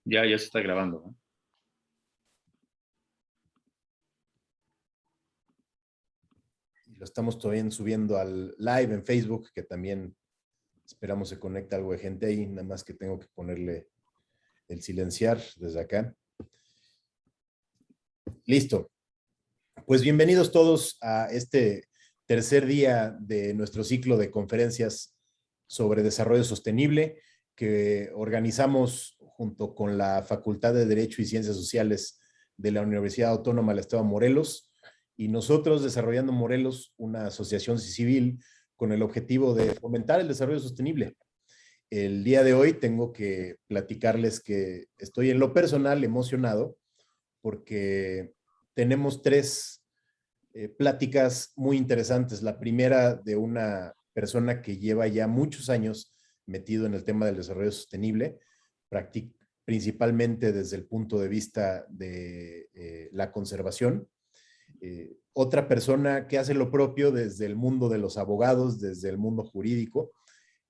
Ya se está grabando, ¿no? Y lo estamos todavía subiendo al live en Facebook, que también esperamos se conecte algo de gente ahí, nada más que tengo que ponerle el silenciar desde acá. Listo. Pues bienvenidos todos a este tercer día de nuestro ciclo de conferencias sobre desarrollo sostenible que organizamos junto con la Facultad de Derecho y Ciencias Sociales de la Universidad Autónoma del Estado de Morelos y nosotros Desarrollando Morelos, una asociación civil con el objetivo de fomentar el desarrollo sostenible. El día de hoy tengo que platicarles que estoy en lo personal emocionado porque tenemos tres pláticas muy interesantes. La primera de una persona que lleva ya muchos años metido en el tema del desarrollo sostenible, principalmente desde el punto de vista de la conservación. Otra persona que hace lo propio desde el mundo de los abogados, desde el mundo jurídico,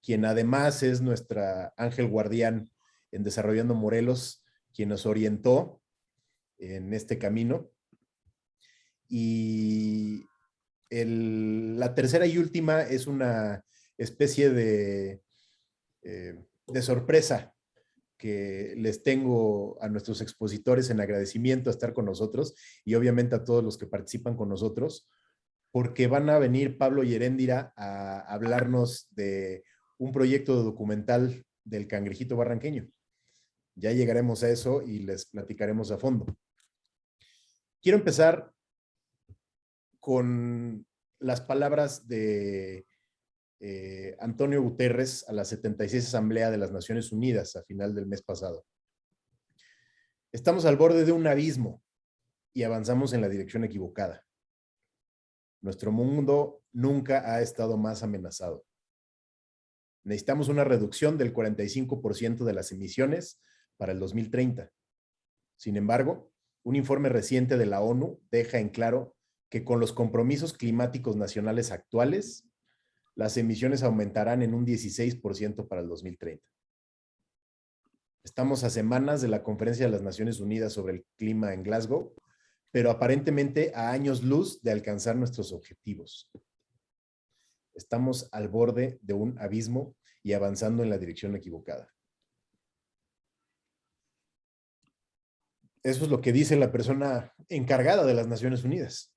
quien además es nuestra ángel guardián en Desarrollando Morelos, quien nos orientó en este camino. Y la tercera y última es una especie de sorpresa que les tengo a nuestros expositores en agradecimiento a estar con nosotros y obviamente a todos los que participan con nosotros, porque van a venir Pablo y Heréndira a hablarnos de un proyecto de documental del cangrejito barranqueño. Ya llegaremos a eso y les platicaremos a fondo. Quiero empezar con las palabras de Antonio Guterres a la 76 Asamblea de las Naciones Unidas a final del mes pasado. Estamos al borde de un abismo y avanzamos en la dirección equivocada. Nuestro mundo nunca ha estado más amenazado. Necesitamos una reducción del 45% de las emisiones para el 2030. Sin embargo, un informe reciente de la ONU deja en claro que con los compromisos climáticos nacionales actuales, las emisiones aumentarán en un 16% para el 2030. Estamos a semanas de la Conferencia de las Naciones Unidas sobre el Clima en Glasgow, pero aparentemente a años luz de alcanzar nuestros objetivos. Estamos al borde de un abismo y avanzando en la dirección equivocada. Eso es lo que dice la persona encargada de las Naciones Unidas.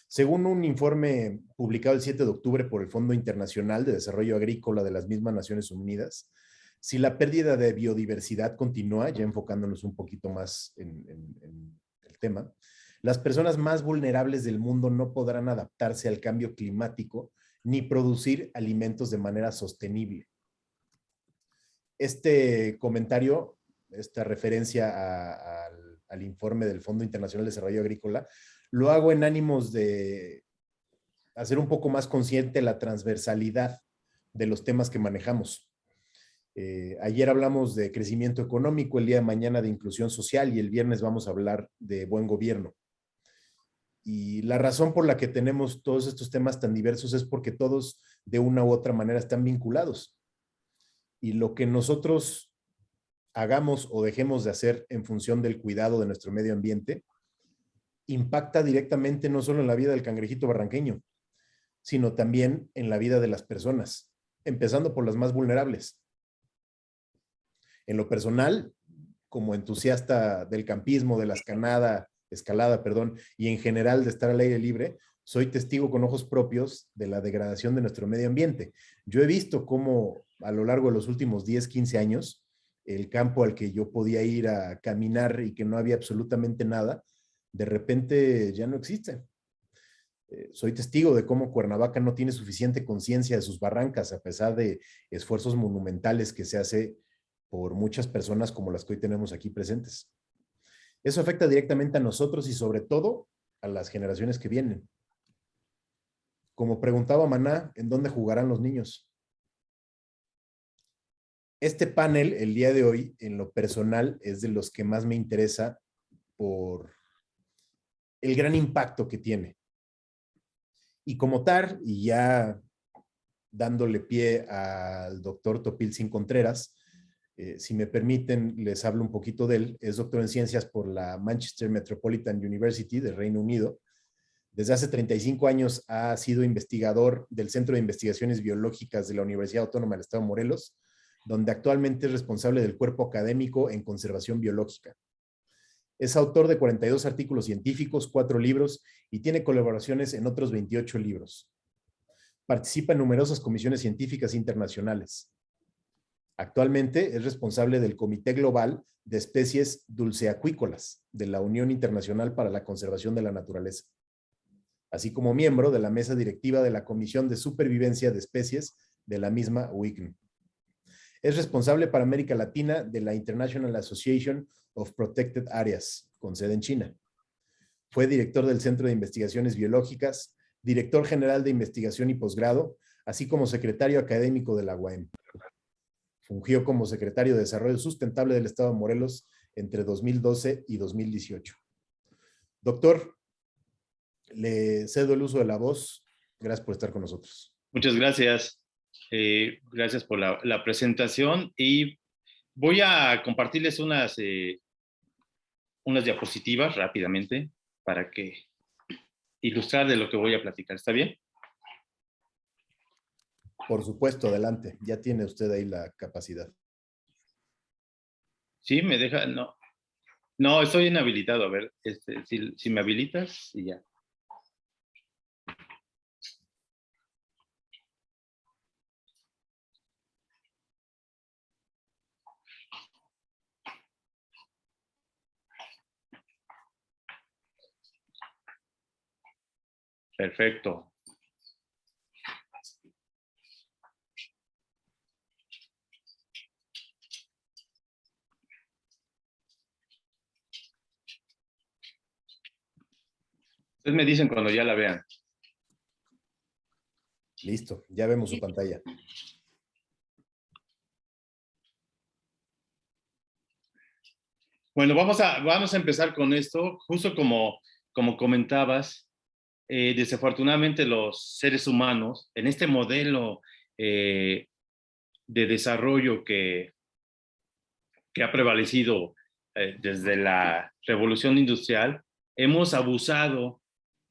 Según un informe publicado el 7 de octubre por el Fondo Internacional de Desarrollo Agrícola de las mismas Naciones Unidas, si la pérdida de biodiversidad continúa, ya enfocándonos un poquito más en el tema, las personas más vulnerables del mundo no podrán adaptarse al cambio climático ni producir alimentos de manera sostenible. Este comentario, esta referencia al informe del Fondo Internacional de Desarrollo Agrícola, lo hago en ánimos de hacer un poco más consciente la transversalidad de los temas que manejamos. Ayer hablamos de crecimiento económico, el día de mañana de inclusión social y el viernes vamos a hablar de buen gobierno. Y la razón por la que tenemos todos estos temas tan diversos es porque todos de una u otra manera están vinculados. Y lo que nosotros hagamos o dejemos de hacer en función del cuidado de nuestro medio ambiente impacta directamente no solo en la vida del cangrejito barranqueño, sino también en la vida de las personas, empezando por las más vulnerables. En lo personal, como entusiasta del campismo, de la escalada, y en general de estar al aire libre, soy testigo con ojos propios de la degradación de nuestro medio ambiente. Yo he visto cómo a lo largo de los últimos 10, 15 años, el campo al que yo podía ir a caminar y que no había absolutamente nada, de repente ya no existe. Soy testigo de cómo Cuernavaca no tiene suficiente conciencia de sus barrancas, a pesar de esfuerzos monumentales que se hace por muchas personas como las que hoy tenemos aquí presentes. Eso afecta directamente a nosotros y sobre todo a las generaciones que vienen. Como preguntaba Maná, ¿en dónde jugarán los niños? Este panel, el día de hoy, en lo personal, es de los que más me interesa por el gran impacto que tiene. Y como tal, y ya dándole pie al doctor Topilzin Contreras, Si me permiten, les hablo un poquito de él. Es doctor en ciencias por la Manchester Metropolitan University del Reino Unido. Desde hace 35 años ha sido investigador del Centro de Investigaciones Biológicas de la Universidad Autónoma del Estado de Morelos, donde actualmente es responsable del cuerpo académico en conservación biológica. Es autor de 42 artículos científicos, 4 libros y tiene colaboraciones en otros 28 libros. Participa en numerosas comisiones científicas internacionales. Actualmente es responsable del Comité Global de Especies Dulceacuícolas de la Unión Internacional para la Conservación de la Naturaleza, así como miembro de la mesa directiva de la Comisión de Supervivencia de Especies de la misma UICN. Es responsable para América Latina de la International Association of Protected Areas, con sede en China. Fue director del Centro de Investigaciones Biológicas, director general de investigación y posgrado, así como secretario académico de la UAM. Fungió como secretario de Desarrollo Sustentable del Estado de Morelos entre 2012 y 2018. Doctor, le cedo el uso de la voz. Gracias por estar con nosotros. Muchas gracias. Gracias por la presentación y voy a compartirles unas diapositivas rápidamente para que ilustrar de lo que voy a platicar. ¿Está bien? Por supuesto, adelante. Ya tiene usted ahí la capacidad. Sí, me deja. No, estoy inhabilitado. A ver, si me habilitas y ya. Perfecto. Ustedes me dicen cuando ya la vean. Listo, ya vemos su pantalla. Bueno, vamos a empezar con esto. Justo como comentabas, desafortunadamente los seres humanos, en este modelo de desarrollo que ha prevalecido desde la revolución industrial, hemos abusado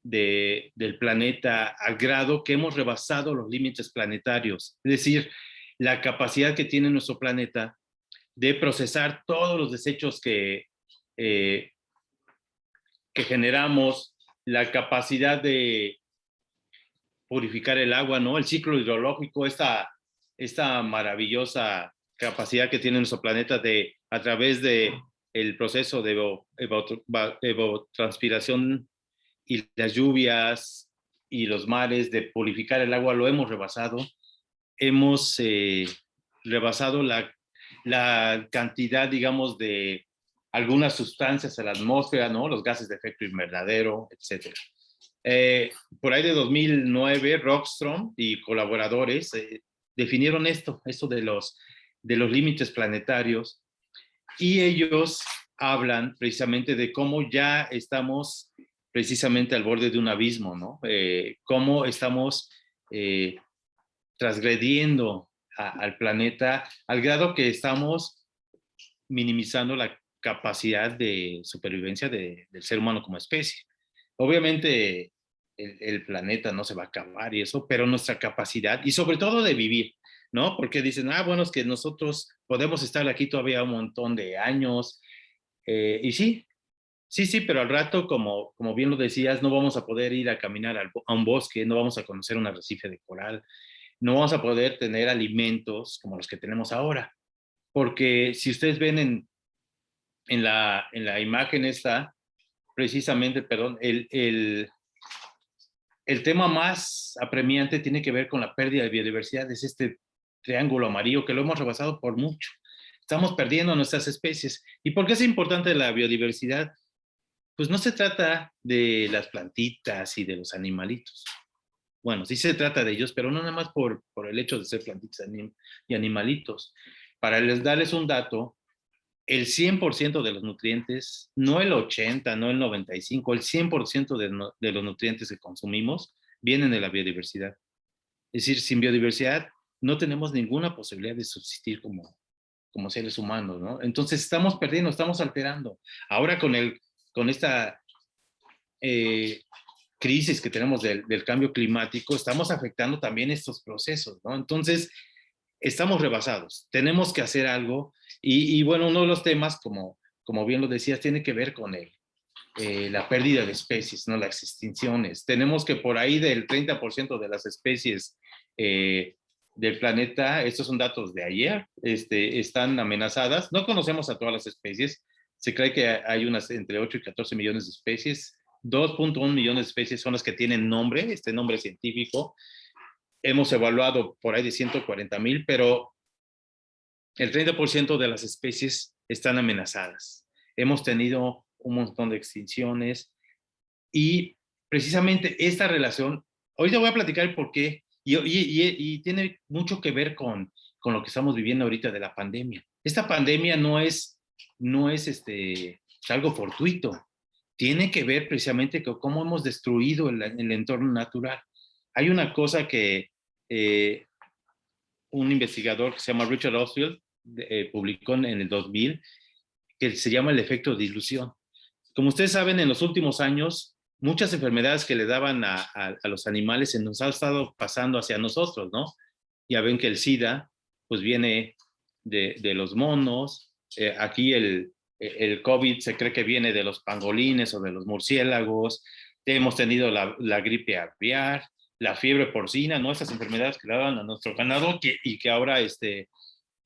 del planeta al grado que hemos rebasado los límites planetarios. Es decir, la capacidad que tiene nuestro planeta de procesar todos los desechos que generamos, la capacidad de purificar el agua, ¿no? El ciclo hidrológico, esta maravillosa capacidad que tiene nuestro planeta de, a través de el proceso de evapotranspiración y las lluvias y los mares, de purificar el agua, lo hemos rebasado. Hemos rebasado la cantidad, digamos, de algunas sustancias en la atmósfera, ¿no? Los gases de efecto invernadero, etcétera. Por ahí de 2009, Rockström y colaboradores definieron esto de los límites planetarios, y ellos hablan precisamente de cómo ya estamos precisamente al borde de un abismo, ¿no? Cómo estamos transgrediendo al planeta al grado que estamos minimizando la capacidad de supervivencia del ser humano como especie. Obviamente el planeta no se va a acabar y eso, pero nuestra capacidad y sobre todo de vivir, ¿no? Porque dicen, bueno, es que nosotros podemos estar aquí todavía un montón de años, y sí, pero al rato, como bien lo decías, no vamos a poder ir a caminar a un bosque, no vamos a conocer un arrecife de coral, no vamos a poder tener alimentos como los que tenemos ahora, porque si ustedes ven en la imagen esta, precisamente, perdón, el tema más apremiante tiene que ver con la pérdida de biodiversidad. Es este triángulo amarillo que lo hemos rebasado por mucho. Estamos perdiendo nuestras especies. ¿Y por qué es importante la biodiversidad? Pues no se trata de las plantitas y de los animalitos. Bueno, sí se trata de ellos, pero no nada más por el hecho de ser plantitas y animalitos. Para darles un dato, el 100% de los nutrientes, no el 80, no el 95, el 100% de los nutrientes que consumimos vienen de la biodiversidad. Es decir, sin biodiversidad no tenemos ninguna posibilidad de subsistir como seres humanos, ¿no? Entonces estamos perdiendo, estamos alterando. Ahora con esta crisis que tenemos del cambio climático, estamos afectando también estos procesos, ¿no? Entonces, estamos rebasados, tenemos que hacer algo y bueno, uno de los temas, como bien lo decías, tiene que ver con la pérdida de especies, ¿no? Las extinciones. Tenemos que por ahí del 30% de las especies del planeta, estos son datos de ayer, están amenazadas. No conocemos a todas las especies, se cree que hay unas entre 8 y 14 millones de especies. 2.1 millones de especies son las que tienen nombre, este nombre científico. Hemos evaluado por ahí de 140,000, pero el 30% de las especies están amenazadas. Hemos tenido un montón de extinciones y precisamente esta relación, hoy te voy a platicar el por qué, y tiene mucho que ver con lo que estamos viviendo ahorita de la pandemia. Esta pandemia no es algo fortuito, tiene que ver precisamente con cómo hemos destruido el entorno natural. Hay una cosa que un investigador que se llama Richard Osfield publicó en el 2000, que se llama el efecto de ilusión. Como ustedes saben, en los últimos años, muchas enfermedades que le daban a los animales se nos ha estado pasando hacia nosotros, ¿no? Ya ven que el SIDA, pues viene de los monos, aquí el COVID se cree que viene de los pangolines o de los murciélagos, hemos tenido la gripe aviar, la fiebre porcina, ¿no? Esas enfermedades que le daban a nuestro ganado y que ahora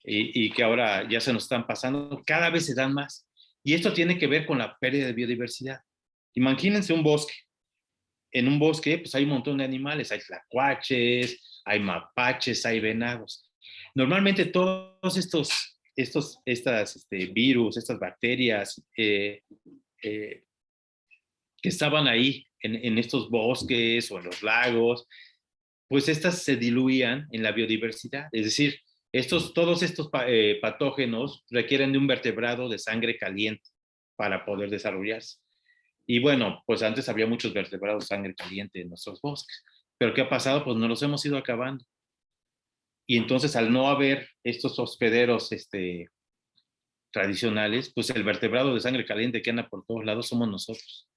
que ahora ya se nos están pasando, cada vez se dan más. Y esto tiene que ver con la pérdida de biodiversidad. Imagínense un bosque. En un bosque, pues hay un montón de animales, hay tlacuaches, hay mapaches, hay venados. Normalmente todos estas virus, estas bacterias que estaban ahí en estos bosques o en los lagos, pues estas se diluían en la biodiversidad. Es decir, todos estos patógenos requieren de un vertebrado de sangre caliente para poder desarrollarse. Y bueno, pues antes había muchos vertebrados de sangre caliente en nuestros bosques. Pero ¿qué ha pasado? Pues nos los hemos ido acabando. Y entonces al no haber estos hospederos tradicionales, pues el vertebrado de sangre caliente que anda por todos lados somos nosotros.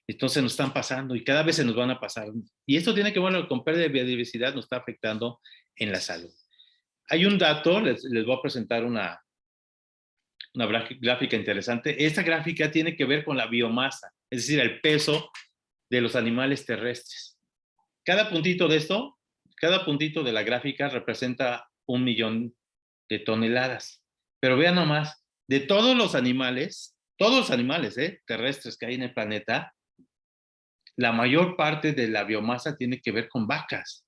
Entonces nos están pasando y cada vez se nos van a pasar. Y esto tiene que ver con pérdida de biodiversidad, nos está afectando en la salud. Hay un dato, les voy a presentar una gráfica interesante. Esta gráfica tiene que ver con la biomasa, es decir, el peso de los animales terrestres. Cada puntito de esto, cada puntito de la gráfica representa 1,000,000 de toneladas. Pero vean nomás, de todos los animales terrestres que hay en el planeta, la mayor parte de la biomasa tiene que ver con vacas,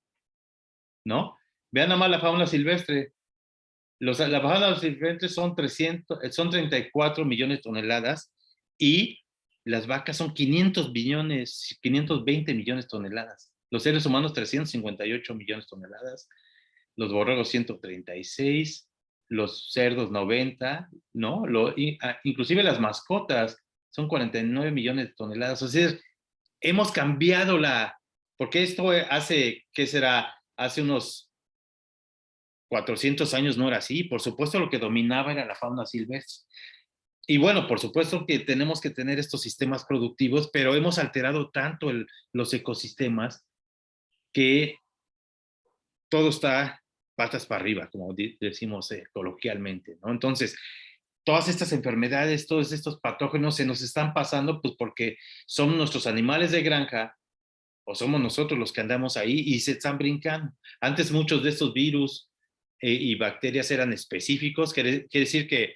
¿no? Vean nomás la fauna silvestre. La fauna silvestre son 34 millones de toneladas y las vacas son 520 millones de toneladas. Los seres humanos 358 millones de toneladas, los borregos 136, los cerdos 90, ¿no? Inclusive las mascotas son 49 millones de toneladas. O sea, hemos cambiado porque esto hace, ¿qué será? Hace unos 400 años no era así. Por supuesto, lo que dominaba era la fauna silvestre. Y bueno, por supuesto que tenemos que tener estos sistemas productivos, pero hemos alterado tanto los ecosistemas que todo está patas para arriba, como decimos coloquialmente, ¿no? Entonces, todas estas enfermedades, todos estos patógenos se nos están pasando pues porque son nuestros animales de granja o somos nosotros los que andamos ahí y se están brincando. Antes muchos de estos virus y bacterias eran específicos, quiere decir que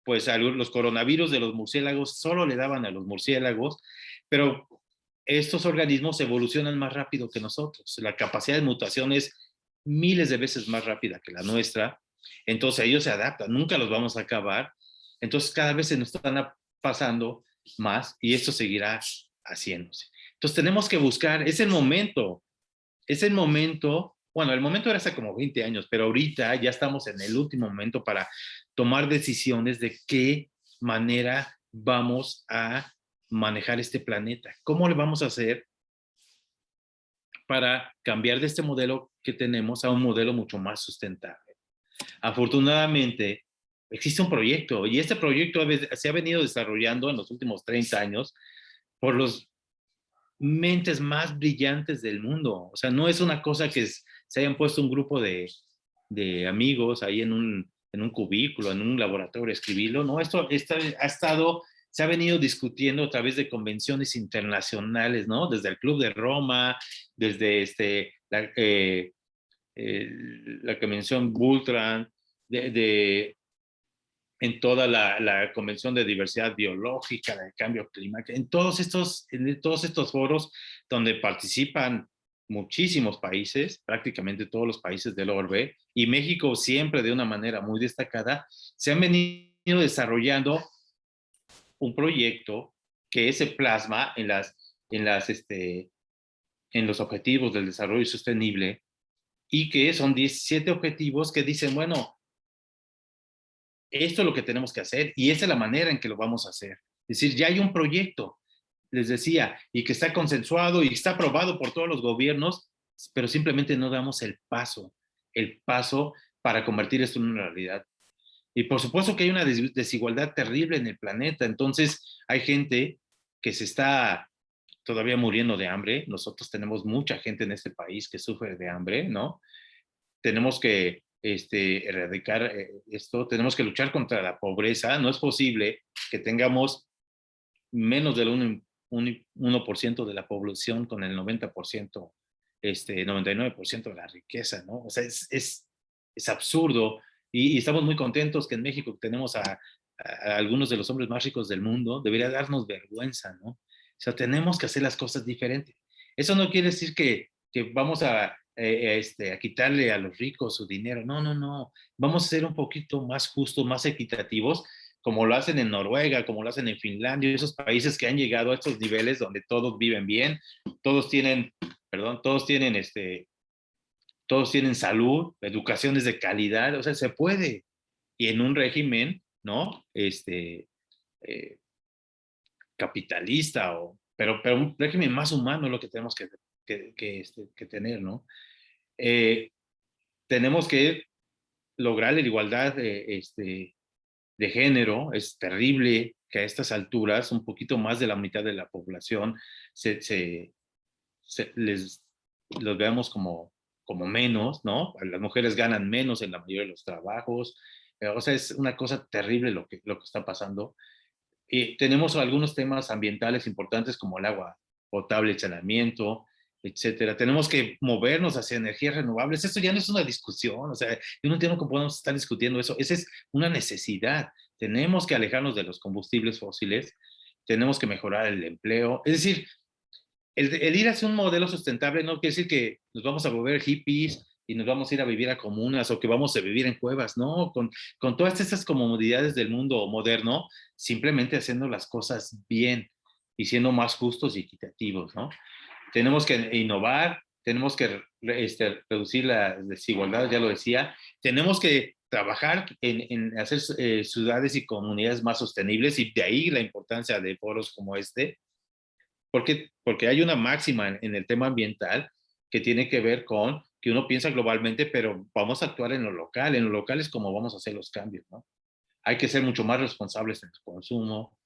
pues los coronavirus de los murciélagos solo le daban a los murciélagos, pero estos organismos evolucionan más rápido que nosotros. La capacidad de mutación es miles de veces más rápida que la nuestra. Entonces ellos se adaptan, nunca los vamos a acabar. Entonces cada vez se nos están pasando más y esto seguirá haciéndose. Entonces tenemos que buscar, es el momento, bueno, el momento era hace como 20 años, pero ahorita ya estamos en el último momento para tomar decisiones de qué manera vamos a manejar este planeta. ¿Cómo le vamos a hacer para cambiar de este modelo que tenemos a un modelo mucho más sustentable? Afortunadamente, existe un proyecto y este proyecto se ha venido desarrollando en los últimos 30 años por los mentes más brillantes del mundo. O sea, no es una cosa que se hayan puesto un grupo de amigos ahí en un cubículo, en un laboratorio a escribirlo. No, se ha venido discutiendo a través de convenciones internacionales, ¿no? Desde el Club de Roma, desde la Convención Bultran, en toda la Convención de Diversidad Biológica, de Cambio Climático, en todos estos foros donde participan muchísimos países, prácticamente todos los países del ORB, y México siempre de una manera muy destacada, se han venido desarrollando un proyecto que se plasma en los objetivos del desarrollo sostenible y que son 17 objetivos que dicen, bueno, esto es lo que tenemos que hacer y esa es la manera en que lo vamos a hacer. Es decir, ya hay un proyecto, les decía, y que está consensuado y está aprobado por todos los gobiernos, pero simplemente no damos el paso para convertir esto en una realidad. Y por supuesto que hay una desigualdad terrible en el planeta, entonces hay gente que se está todavía muriendo de hambre, nosotros tenemos mucha gente en este país que sufre de hambre, ¿no? Tenemos que erradicar esto, tenemos que luchar contra la pobreza, no es posible que tengamos menos del 1% de la población con el 90%, 99% de la riqueza, ¿no? O sea, es absurdo y estamos muy contentos que en México tenemos a algunos de los hombres más ricos del mundo, debería darnos vergüenza, ¿no? O sea, tenemos que hacer las cosas diferentes. Eso no quiere decir que vamos a quitarle a los ricos su dinero. No, no, no. Vamos a ser un poquito más justos, más equitativos, como lo hacen en Noruega, como lo hacen en Finlandia, esos países que han llegado a estos niveles donde todos viven bien, todos tienen, perdón, todos tienen salud, educación es de calidad, o sea, se puede. Y en un régimen, ¿no? Eh, capitalista, pero un régimen más humano es lo que tenemos que tener, ¿no? Eh, tenemos que lograr la igualdad de género. Es terrible que a estas alturas un poquito más de la mitad de la población les los veamos como menos, ¿no? Las mujeres ganan menos en la mayoría de los trabajos. O sea, es una cosa terrible lo que está pasando. Y tenemos algunos temas ambientales importantes como el agua potable, el saneamiento, etcétera. Tenemos que movernos hacia energías renovables. Esto ya no es una discusión, o sea, yo no entiendo cómo podemos estar discutiendo eso. Esa es una necesidad. Tenemos que alejarnos de los combustibles fósiles, tenemos que mejorar el empleo. Es decir, el ir hacia un modelo sustentable no quiere decir que nos vamos a volver hippies y nos vamos a ir a vivir a comunas o que vamos a vivir en cuevas, no, con todas estas comodidades del mundo moderno, simplemente haciendo las cosas bien y siendo más justos y equitativos, ¿no? Tenemos que innovar, tenemos que reducir la desigualdad, ya lo decía, tenemos que trabajar en hacer ciudades y comunidades más sostenibles y de ahí la importancia de foros como este, porque hay una máxima en el tema ambiental que tiene que ver con que uno piensa globalmente, pero vamos a actuar en lo local. En lo local es como vamos a hacer los cambios, ¿no? Hay que ser mucho más responsables en el consumo.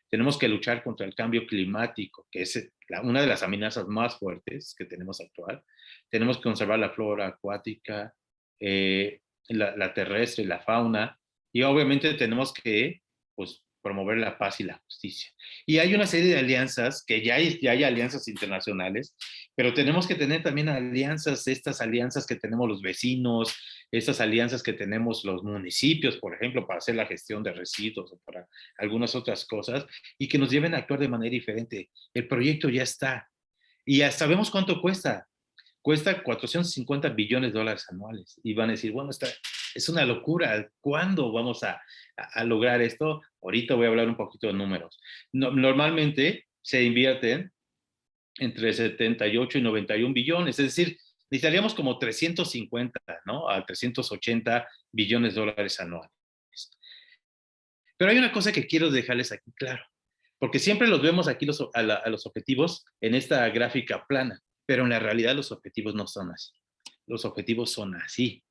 Tenemos que luchar contra el cambio climático, que es una de las amenazas más fuertes que tenemos actual. Tenemos que conservar la flora acuática, la terrestre, la fauna, y obviamente tenemos que, pues, promover la paz y la justicia. Y hay una serie de alianzas, que ya hay alianzas internacionales, pero tenemos que tener también alianzas, estas alianzas que tenemos los vecinos, estas alianzas que tenemos los municipios, por ejemplo, para hacer la gestión de residuos o para algunas otras cosas, y que nos lleven a actuar de manera diferente. El proyecto ya está. Y ya sabemos cuánto cuesta. Cuesta 450 billones de dólares anuales. Y van a decir, bueno, es una locura. ¿Cuándo vamos a lograr esto? Ahorita voy a hablar un poquito de números. Normalmente se invierten entre 78 y 91 billones, es decir, necesitaríamos como 350, ¿no? A 380 billones de dólares anuales. Pero hay una cosa que quiero dejarles aquí claro, porque siempre los vemos aquí a los objetivos en esta gráfica plana, pero en la realidad los objetivos no son así. Los objetivos son así.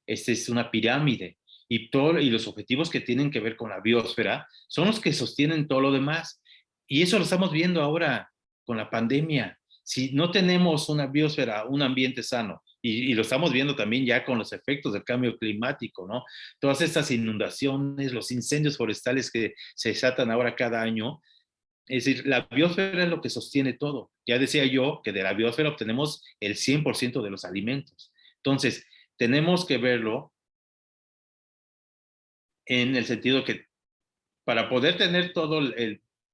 Esta es una pirámide y los objetivos que tienen que ver con la biosfera son los que sostienen todo lo demás. Y eso lo estamos viendo ahora con la pandemia. Si no tenemos una biosfera, un ambiente sano, y lo estamos viendo también ya con los efectos del cambio climático, ¿no? Todas estas inundaciones, los incendios forestales que se desatan ahora cada año, es decir, la biosfera es lo que sostiene todo. Ya decía yo que de la biosfera obtenemos el 100% de los alimentos. Entonces, tenemos que verlo en el sentido que para poder tener todos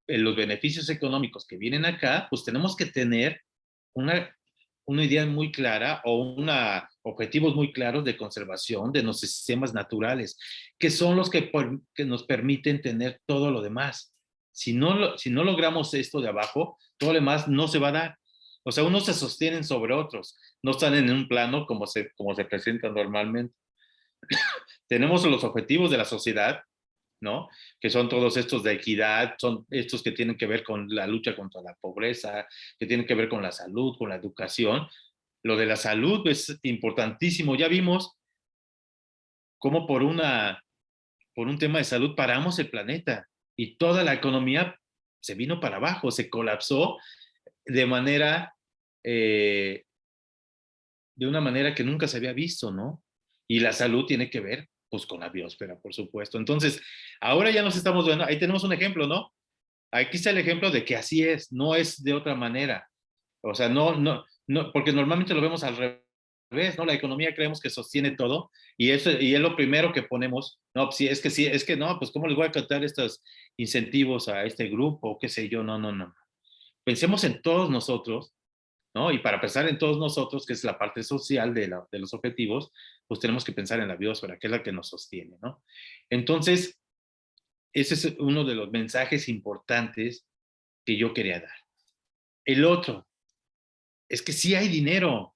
los beneficios económicos que vienen acá, pues tenemos que tener una idea muy clara o objetivos muy claros de conservación de nuestros sistemas naturales, que son los que nos permiten tener todo lo demás. Si no logramos esto de abajo, todo lo demás no se va a dar. O sea, unos se sostienen sobre otros, no están en un plano como se presentan normalmente. Tenemos los objetivos de la sociedad, ¿no? Que son todos estos de equidad, son estos que tienen que ver con la lucha contra la pobreza, que tienen que ver con la salud, con la educación. Lo de la salud es importantísimo. Ya vimos cómo por un tema de salud paramos el planeta y toda la economía se vino para abajo, se colapsó de manera, eh, de una manera que nunca se había visto, ¿no? Y la salud tiene que ver, pues, con la biosfera, por supuesto. Entonces, ahora ya nos estamos viendo, ahí tenemos un ejemplo, ¿no? Aquí está el ejemplo de que así es, no es de otra manera. O sea, no, porque normalmente lo vemos al revés, ¿no? La economía creemos que sostiene todo y es lo primero que ponemos. No, pues sí, es que no, pues ¿cómo les voy a contar estos incentivos a este grupo? ¿Qué sé yo? No, no, no. Pensemos en todos nosotros, ¿no? Y para pensar en todos nosotros, que es la parte social de los objetivos, pues tenemos que pensar en la biosfera, que es la que nos sostiene, ¿no? Entonces, ese es uno de los mensajes importantes que yo quería dar. El otro es que sí hay dinero.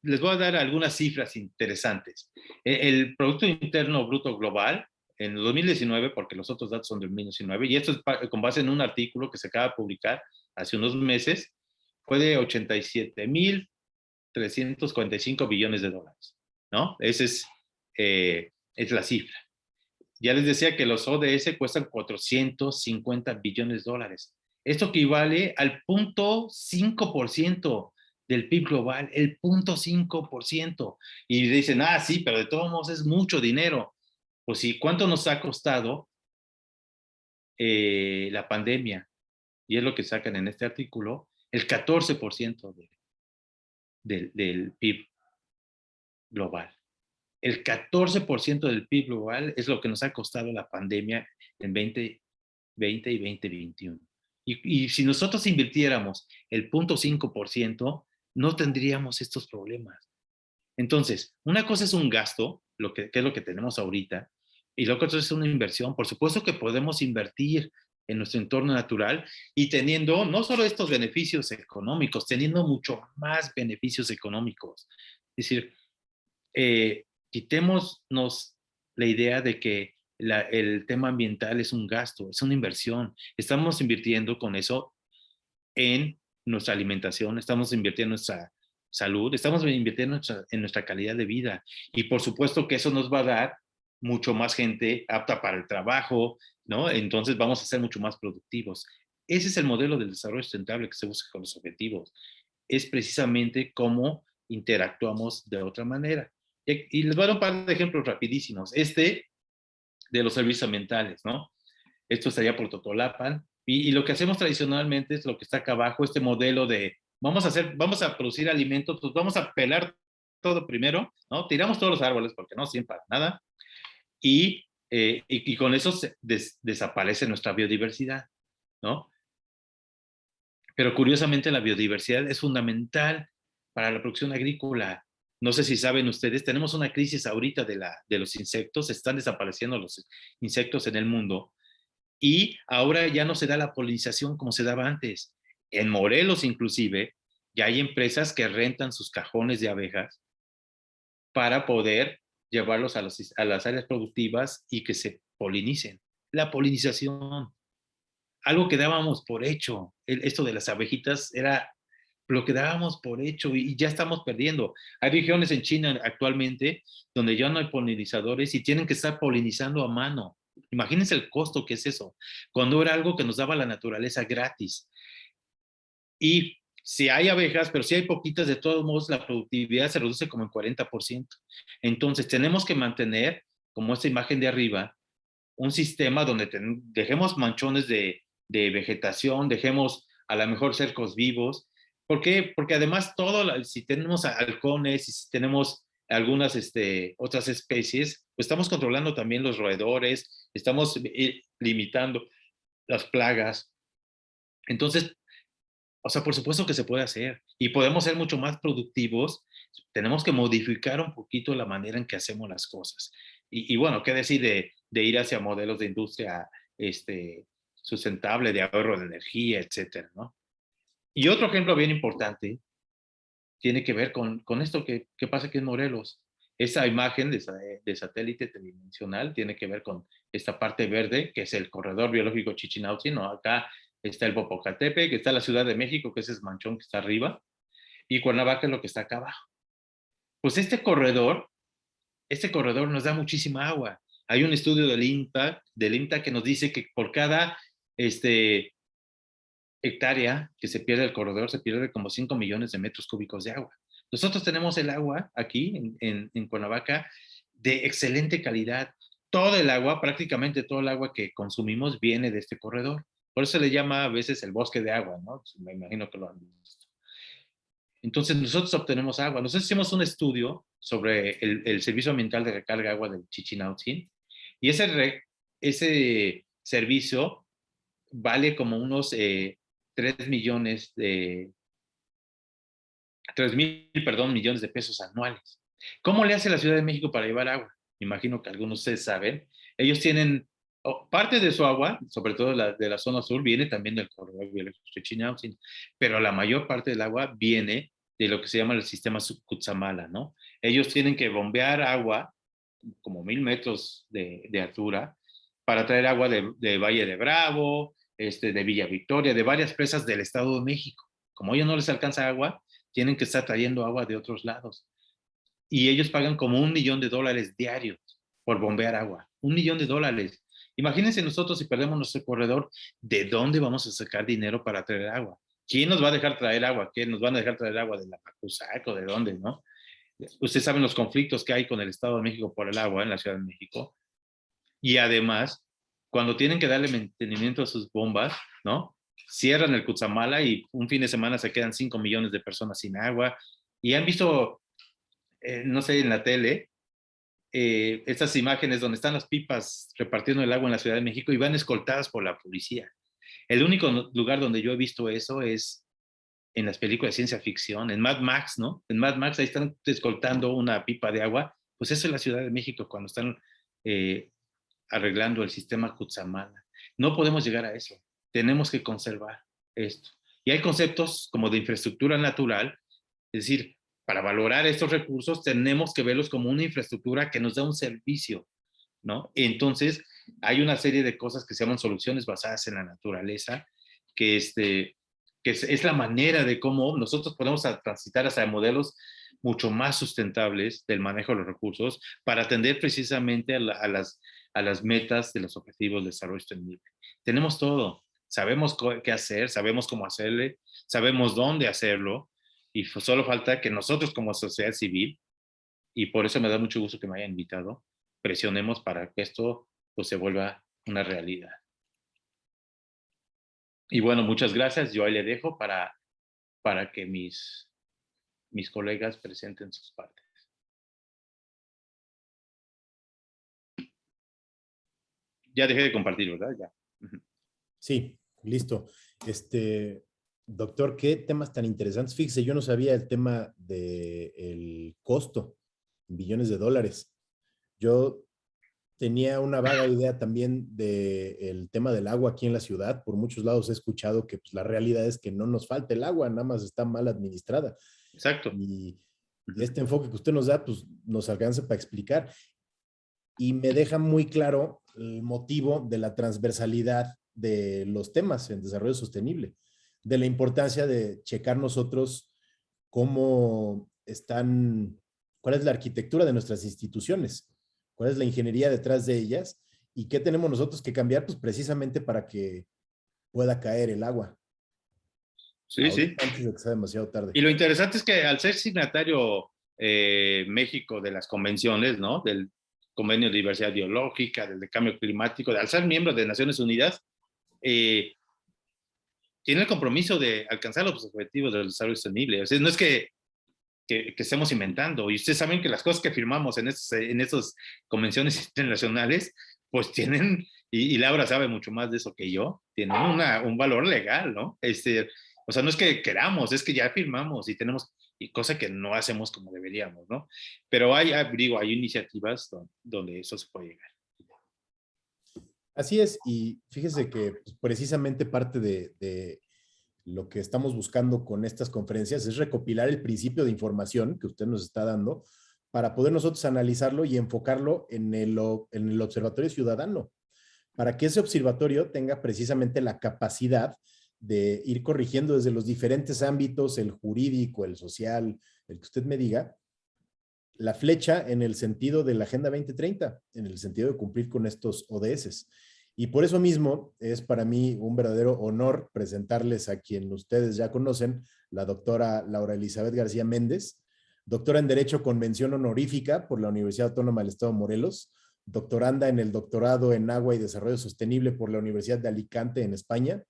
Les voy a dar algunas cifras interesantes. El Producto Interno Bruto Global en 2019, porque los otros datos son del 2019, y esto es con base en un artículo que se acaba de publicar hace unos meses, fue de 87,345 billones de dólares, ¿no? Esa es la cifra. Ya les decía que los ODS cuestan 450 billones de dólares. Esto equivale al 0,5% del PIB global, el 0,5%. Y dicen, sí, pero de todos modos es mucho dinero. Pues sí, ¿cuánto nos ha costado la pandemia? Y es lo que sacan en este artículo, el 14% del PIB global. El 14% del PIB global es lo que nos ha costado la pandemia en 2020 y 2021. Y si nosotros invirtiéramos el 0,5%, no tendríamos estos problemas. Entonces, una cosa es un gasto, que es lo que tenemos ahorita, y la otra es una inversión. Por supuesto que podemos invertir en nuestro entorno natural y teniendo no solo estos beneficios económicos, teniendo mucho más beneficios económicos. Es decir, quitémonos la idea de que el tema ambiental es un gasto, es una inversión. Estamos invirtiendo con eso en nuestra alimentación, estamos invirtiendo en nuestra salud, estamos invirtiendo en nuestra calidad de vida. Y por supuesto que eso nos va a dar mucho más gente apta para el trabajo, ¿no? Entonces vamos a ser mucho más productivos. Ese es el modelo del desarrollo sustentable que se busca con los objetivos. Es precisamente cómo interactuamos de otra manera. Y les voy a dar un par de ejemplos rapidísimos. De los servicios ambientales, ¿no? Esto estaría por Totolapan. Y lo que hacemos tradicionalmente es lo que está acá abajo, este modelo de vamos a producir alimentos, pues vamos a pelar todo primero, ¿no? Tiramos todos los árboles porque no sirven para nada. Y con eso desaparece nuestra biodiversidad, ¿no? Pero curiosamente la biodiversidad es fundamental para la producción agrícola. No sé si saben ustedes, tenemos una crisis ahorita de los insectos, están desapareciendo los insectos en el mundo y ahora ya no se da la polinización como se daba antes. En Morelos inclusive ya hay empresas que rentan sus cajones de abejas para poder llevarlos a las áreas productivas y que se polinicen. La polinización, algo que dábamos por hecho, esto de las abejitas era lo que dábamos por hecho y ya estamos perdiendo. Hay regiones en China actualmente donde ya no hay polinizadores y tienen que estar polinizando a mano. Imagínense el costo que es eso, cuando era algo que nos daba la naturaleza gratis. Y si hay abejas, pero si hay poquitas, de todos modos la productividad se reduce como en 40%. Entonces tenemos que mantener, como esta imagen de arriba, un sistema donde dejemos manchones de vegetación, dejemos a lo mejor cercos vivos. ¿Por qué? Porque además si tenemos halcones y si tenemos algunas otras especies, pues estamos controlando también los roedores, estamos limitando las plagas. Entonces, o sea, por supuesto que se puede hacer y podemos ser mucho más productivos. Tenemos que modificar un poquito la manera en que hacemos las cosas. Y bueno, ¿qué decir de ir hacia modelos de industria sustentable, de ahorro de energía, etcétera, ¿no? Y otro ejemplo bien importante tiene que ver con esto que pasa aquí en Morelos. Esa imagen de satélite tridimensional tiene que ver con esta parte verde, que es el corredor biológico Chichinautzin, ¿no? Acá está el Popocatépetl, que está la Ciudad de México, que es ese manchón que está arriba, y Cuernavaca es lo que está acá abajo. Pues este corredor nos da muchísima agua. Hay un estudio del INTA que nos dice que por cada hectárea que se pierde el corredor, se pierde como 5 millones de metros cúbicos de agua. Nosotros tenemos el agua aquí en Cuernavaca de excelente calidad. Todo el agua, prácticamente todo el agua que consumimos viene de este corredor. Por eso se le llama a veces el bosque de agua, ¿no? Me imagino que lo han visto. Entonces nosotros obtenemos agua. Nosotros hicimos un estudio sobre el servicio ambiental de recarga de agua del Chichinautzin y ese servicio vale como unos 3 millones de 3,000, perdón, millones de pesos anuales. ¿Cómo le hace la Ciudad de México para llevar agua? Me imagino que algunos de ustedes saben. Ellos tienen parte de su agua, sobre todo de la zona sur, viene también del corredor biológico Chichinautzin, pero la mayor parte del agua viene de lo que se llama el sistema Cutzamala, ¿no? Ellos tienen que bombear agua como 1,000 metros de altura para traer agua de Valle de Bravo, de Villa Victoria, de varias presas del Estado de México. Como a ellos no les alcanza agua, tienen que estar trayendo agua de otros lados. Y ellos pagan como $1,000,000 diarios por bombear agua. $1,000,000. Imagínense nosotros si perdemos nuestro corredor, ¿de dónde vamos a sacar dinero para traer agua? ¿Quién nos va a dejar traer agua? ¿Quién nos van a dejar traer agua de la Pacusac o de dónde, no? Ustedes saben los conflictos que hay con el Estado de México por el agua en la Ciudad de México. Y además, cuando tienen que darle mantenimiento a sus bombas, ¿no? Cierran el Cutzamala y un fin de semana se quedan 5 millones de personas sin agua. Y han visto, no sé, en la tele, estas imágenes donde están las pipas repartiendo el agua en la Ciudad de México y van escoltadas por la policía. El único lugar donde yo he visto eso es en las películas de ciencia ficción, en Mad Max, ¿no? En Mad Max ahí están escoltando una pipa de agua. Pues eso es la Ciudad de México cuando están arreglando el sistema Cutzamala. No podemos llegar a eso. Tenemos que conservar esto. Y hay conceptos como de infraestructura natural, es decir, para valorar estos recursos tenemos que verlos como una infraestructura que nos da un servicio, ¿no? Entonces, hay una serie de cosas que se llaman soluciones basadas en la naturaleza, que, es la manera de cómo nosotros podemos transitar hacia modelos mucho más sustentables del manejo de los recursos para atender precisamente a las metas de los objetivos de desarrollo sostenible. Tenemos todo, sabemos qué hacer, sabemos cómo hacerle, sabemos dónde hacerlo y solo falta que nosotros como sociedad civil, y por eso me da mucho gusto que me hayan invitado, presionemos para que esto pues, se vuelva una realidad. Y bueno, muchas gracias. Yo ahí le dejo para que mis colegas presenten sus partes. Ya dejé de compartir, ¿verdad? Ya. Sí, listo. Doctor, qué temas tan interesantes. Fíjese, yo no sabía el tema del costo, billones de dólares. Yo tenía una vaga idea también del tema del agua aquí en la ciudad. Por muchos lados he escuchado que pues, la realidad es que no nos falta el agua, nada más está mal administrada. Exacto. Y este enfoque que usted nos da, pues nos alcanza para explicar. Y me deja muy claro el motivo de la transversalidad de los temas en desarrollo sostenible. de la importancia de checar nosotros cómo están, cuál es la arquitectura de nuestras instituciones, cuál es la ingeniería detrás de ellas y qué tenemos nosotros que cambiar, pues precisamente para que pueda caer el agua. Sí, sí. Ahorita antes de que sea demasiado tarde. Y lo interesante es que al ser signatario México de las convenciones, ¿no? Del Convenio de Diversidad Biológica, del de Cambio Climático, al ser miembro de Naciones Unidas, eh, tiene el compromiso de alcanzar los objetivos del desarrollo sostenible. O sea, no es que estemos inventando. Y ustedes saben que las cosas que firmamos en esas convenciones internacionales, pues tienen, y Laura sabe mucho más de eso que yo, tienen un valor legal, ¿no? O sea, no es que queramos, es que ya firmamos y tenemos, y cosa que no hacemos como deberíamos, ¿no? Pero hay iniciativas donde eso se puede llegar. Así es, y fíjese que pues, precisamente parte de lo que estamos buscando con estas conferencias es recopilar el principio de información que usted nos está dando para poder nosotros analizarlo y enfocarlo en el observatorio ciudadano, para que ese observatorio tenga precisamente la capacidad de ir corrigiendo desde los diferentes ámbitos, el jurídico, el social, el que usted me diga, la flecha en el sentido de la Agenda 2030, en el sentido de cumplir con estos ODS. Y por eso mismo es para mí un verdadero honor presentarles a quien ustedes ya conocen, la doctora Laura Elizabeth García Méndez, doctora en Derecho con mención honorífica por la Universidad Autónoma del Estado de Morelos, doctoranda en el doctorado en Agua y Desarrollo Sostenible por la Universidad de Alicante en España,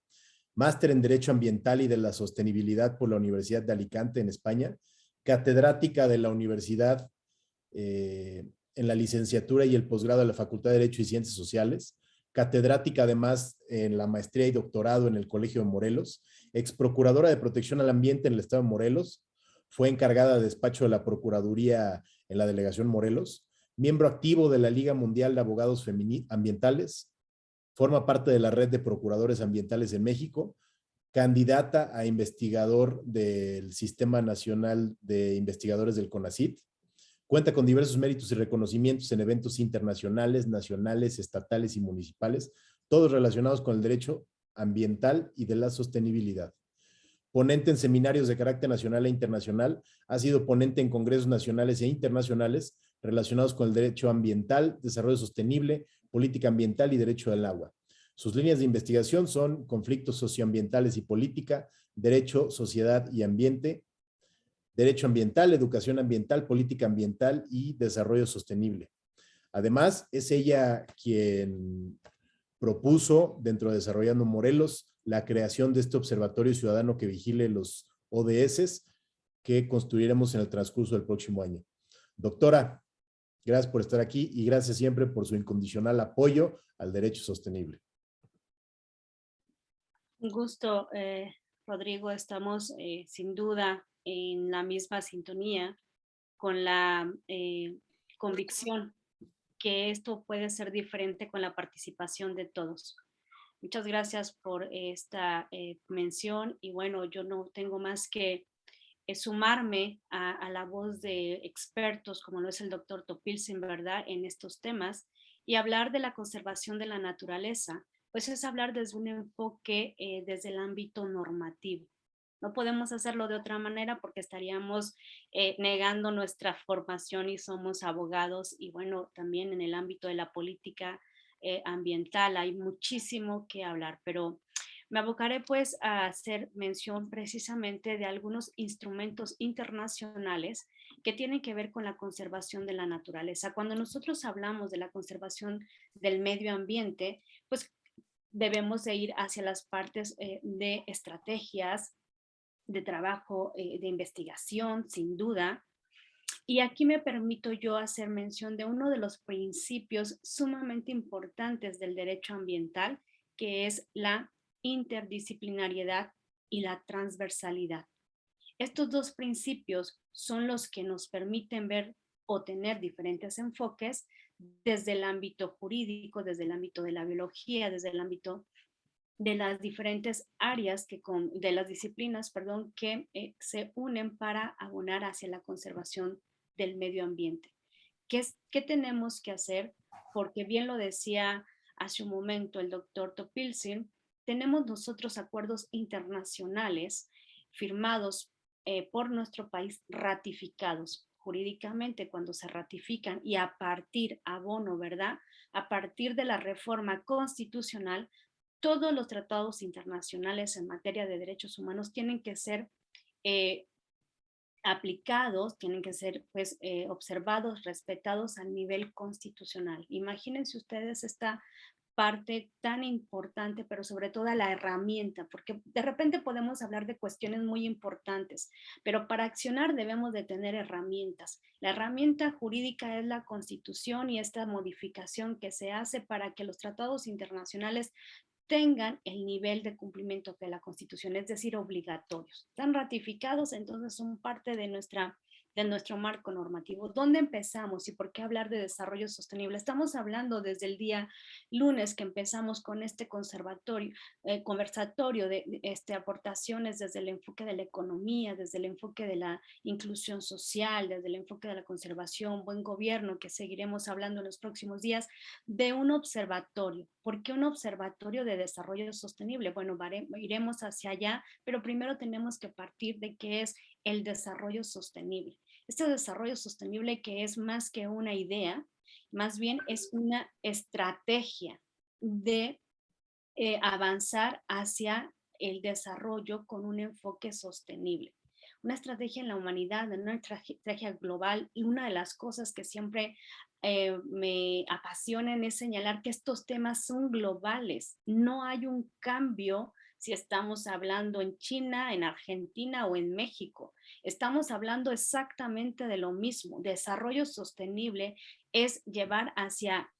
máster en Derecho Ambiental y de la Sostenibilidad por la Universidad de Alicante en España, catedrática de la Universidad en la licenciatura y el posgrado de la Facultad de Derecho y Ciencias Sociales, catedrática además en la maestría y doctorado en el Colegio de Morelos, ex procuradora de Protección al Ambiente en el Estado de Morelos, fue encargada de despacho de la Procuraduría en la Delegación Morelos, miembro activo de la Liga Mundial de Abogados Ambientales, forma parte de la Red de Procuradores Ambientales en México, candidata a investigador del Sistema Nacional de Investigadores del CONACYT, cuenta con diversos méritos y reconocimientos en eventos internacionales, nacionales, estatales y municipales, todos relacionados con el derecho ambiental y de la sostenibilidad. Ponente en seminarios de carácter nacional e internacional, ha sido ponente en congresos nacionales e internacionales relacionados con el derecho ambiental, desarrollo sostenible, política ambiental y derecho del agua. Sus líneas de investigación son conflictos socioambientales y política, derecho, sociedad y ambiente, derecho ambiental, educación ambiental, política ambiental y desarrollo sostenible. Además, es ella quien propuso, dentro de Desarrollando Morelos, la creación de este observatorio ciudadano que vigile los ODS que construiremos en el transcurso del próximo año. Doctora, gracias por estar aquí y gracias siempre por su incondicional apoyo al derecho sostenible. Un gusto, Rodrigo. Estamos sin duda en la misma sintonía con la convicción que esto puede ser diferente con la participación de todos. Muchas gracias por esta mención y bueno, yo no tengo más que sumarme a la voz de expertos como lo es el doctor Topilsin, ¿verdad?, en estos temas y hablar de la conservación de la naturaleza, pues es hablar desde un enfoque desde el ámbito normativo. No podemos hacerlo de otra manera porque estaríamos negando nuestra formación y somos abogados y bueno, también en el ámbito de la política ambiental hay muchísimo que hablar, pero me abocaré pues a hacer mención precisamente de algunos instrumentos internacionales que tienen que ver con la conservación de la naturaleza. Cuando nosotros hablamos de la conservación del medio ambiente, pues debemos de ir hacia las partes de estrategias, de trabajo, de investigación, sin duda. Y aquí me permito yo hacer mención de uno de los principios sumamente importantes del derecho ambiental, que es la interdisciplinariedad y la transversalidad. Estos dos principios son los que nos permiten ver o tener diferentes enfoques desde el ámbito jurídico, desde el ámbito de la biología, desde el ámbito de las diferentes áreas de las disciplinas, perdón, que se unen para abonar hacia la conservación del medio ambiente. ¿Qué tenemos que hacer? Porque bien lo decía hace un momento el doctor Topilsin, tenemos nosotros acuerdos internacionales firmados por nuestro país, ratificados jurídicamente cuando se ratifican y a partir, abono, ¿verdad? A partir de la reforma constitucional, todos los tratados internacionales en materia de derechos humanos tienen que ser aplicados, tienen que ser pues observados, respetados a nivel constitucional. Imagínense ustedes esta parte tan importante, pero sobre todo la herramienta, porque de repente podemos hablar de cuestiones muy importantes, pero para accionar debemos de tener herramientas. La herramienta jurídica es la Constitución y esta modificación que se hace para que los tratados internacionales tengan el nivel de cumplimiento de la Constitución, es decir, obligatorios. Están ratificados, entonces son parte de nuestro marco normativo. ¿Dónde empezamos y por qué hablar de desarrollo sostenible? Estamos hablando desde el día lunes que empezamos con este conversatorio de aportaciones desde el enfoque de la economía, desde el enfoque de la inclusión social, desde el enfoque de la conservación, buen gobierno, que seguiremos hablando en los próximos días, de un observatorio. ¿Por qué un observatorio de desarrollo sostenible? Bueno, iremos hacia allá, pero primero tenemos que partir de qué es el desarrollo sostenible. Este desarrollo sostenible que es más que una idea, más bien es una estrategia de avanzar hacia el desarrollo con un enfoque sostenible. Una estrategia en la humanidad, una estrategia global, y una de las cosas que siempre me apasionan es señalar que estos temas son globales. No hay un cambio si estamos hablando en China, en Argentina o en México. Estamos hablando exactamente de lo mismo. Desarrollo sostenible es llevar hacia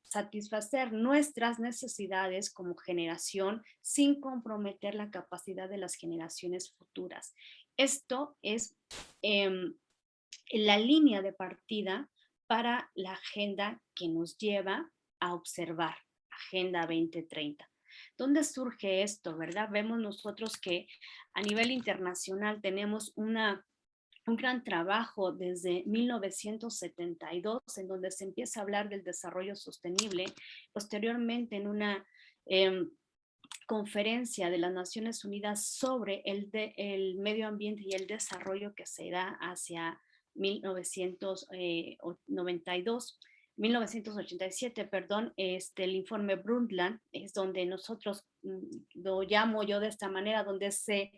satisfacer nuestras necesidades como generación sin comprometer la capacidad de las generaciones futuras. Esto es la línea de partida para la agenda que nos lleva a observar, Agenda 2030. ¿Dónde surge esto, verdad? Vemos nosotros que a nivel internacional tenemos un gran trabajo desde 1972, en donde se empieza a hablar del desarrollo sostenible. Posteriormente, en una conferencia de las Naciones Unidas sobre el medio ambiente y el desarrollo que se da hacia 1987, perdón, el informe Brundtland, es donde nosotros, lo llamo yo de esta manera, donde se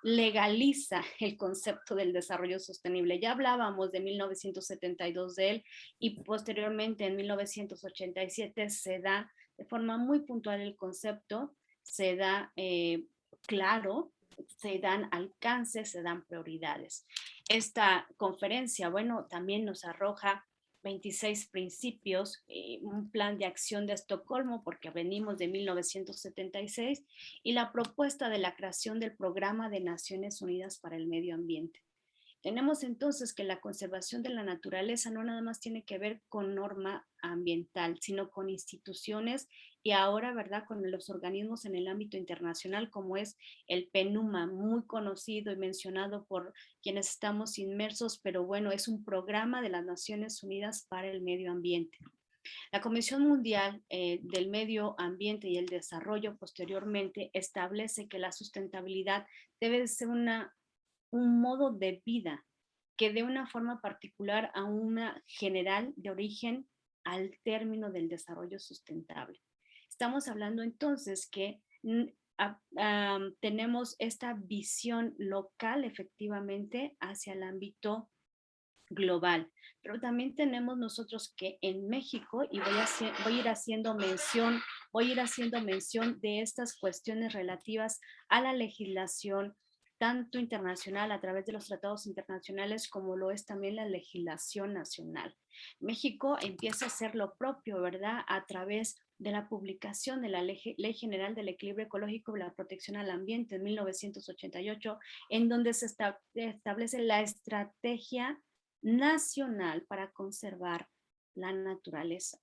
legaliza el concepto del desarrollo sostenible. Ya hablábamos de 1972 de él y posteriormente en 1987 se da de forma muy puntual el concepto, se da claro, se dan alcances, se dan prioridades. Esta conferencia, bueno, también nos arroja 26 principios, un plan de acción de Estocolmo, porque venimos de 1976, y la propuesta de la creación del Programa de Naciones Unidas para el Medio Ambiente. Tenemos entonces que la conservación de la naturaleza no nada más tiene que ver con norma ambiental, sino con instituciones y ahora, ¿verdad?, con los organismos en el ámbito internacional, como es el PNUMA, muy conocido y mencionado por quienes estamos inmersos, pero bueno, es un programa de las Naciones Unidas para el Medio Ambiente. La Comisión Mundial del Medio Ambiente y el Desarrollo posteriormente establece que la sustentabilidad debe ser un modo de vida que de una forma particular a una general de origen al término del desarrollo sustentable. Estamos hablando entonces que tenemos esta visión local efectivamente hacia el ámbito global, pero también tenemos nosotros que en México, y voy a ir haciendo mención de estas cuestiones relativas a la legislación tanto internacional a través de los tratados internacionales como lo es también la legislación nacional. México empieza a hacer lo propio, ¿verdad?, a través de la publicación de la Ley General del Equilibrio Ecológico y la Protección al Ambiente en 1988, en donde se establece la estrategia nacional para conservar la naturaleza.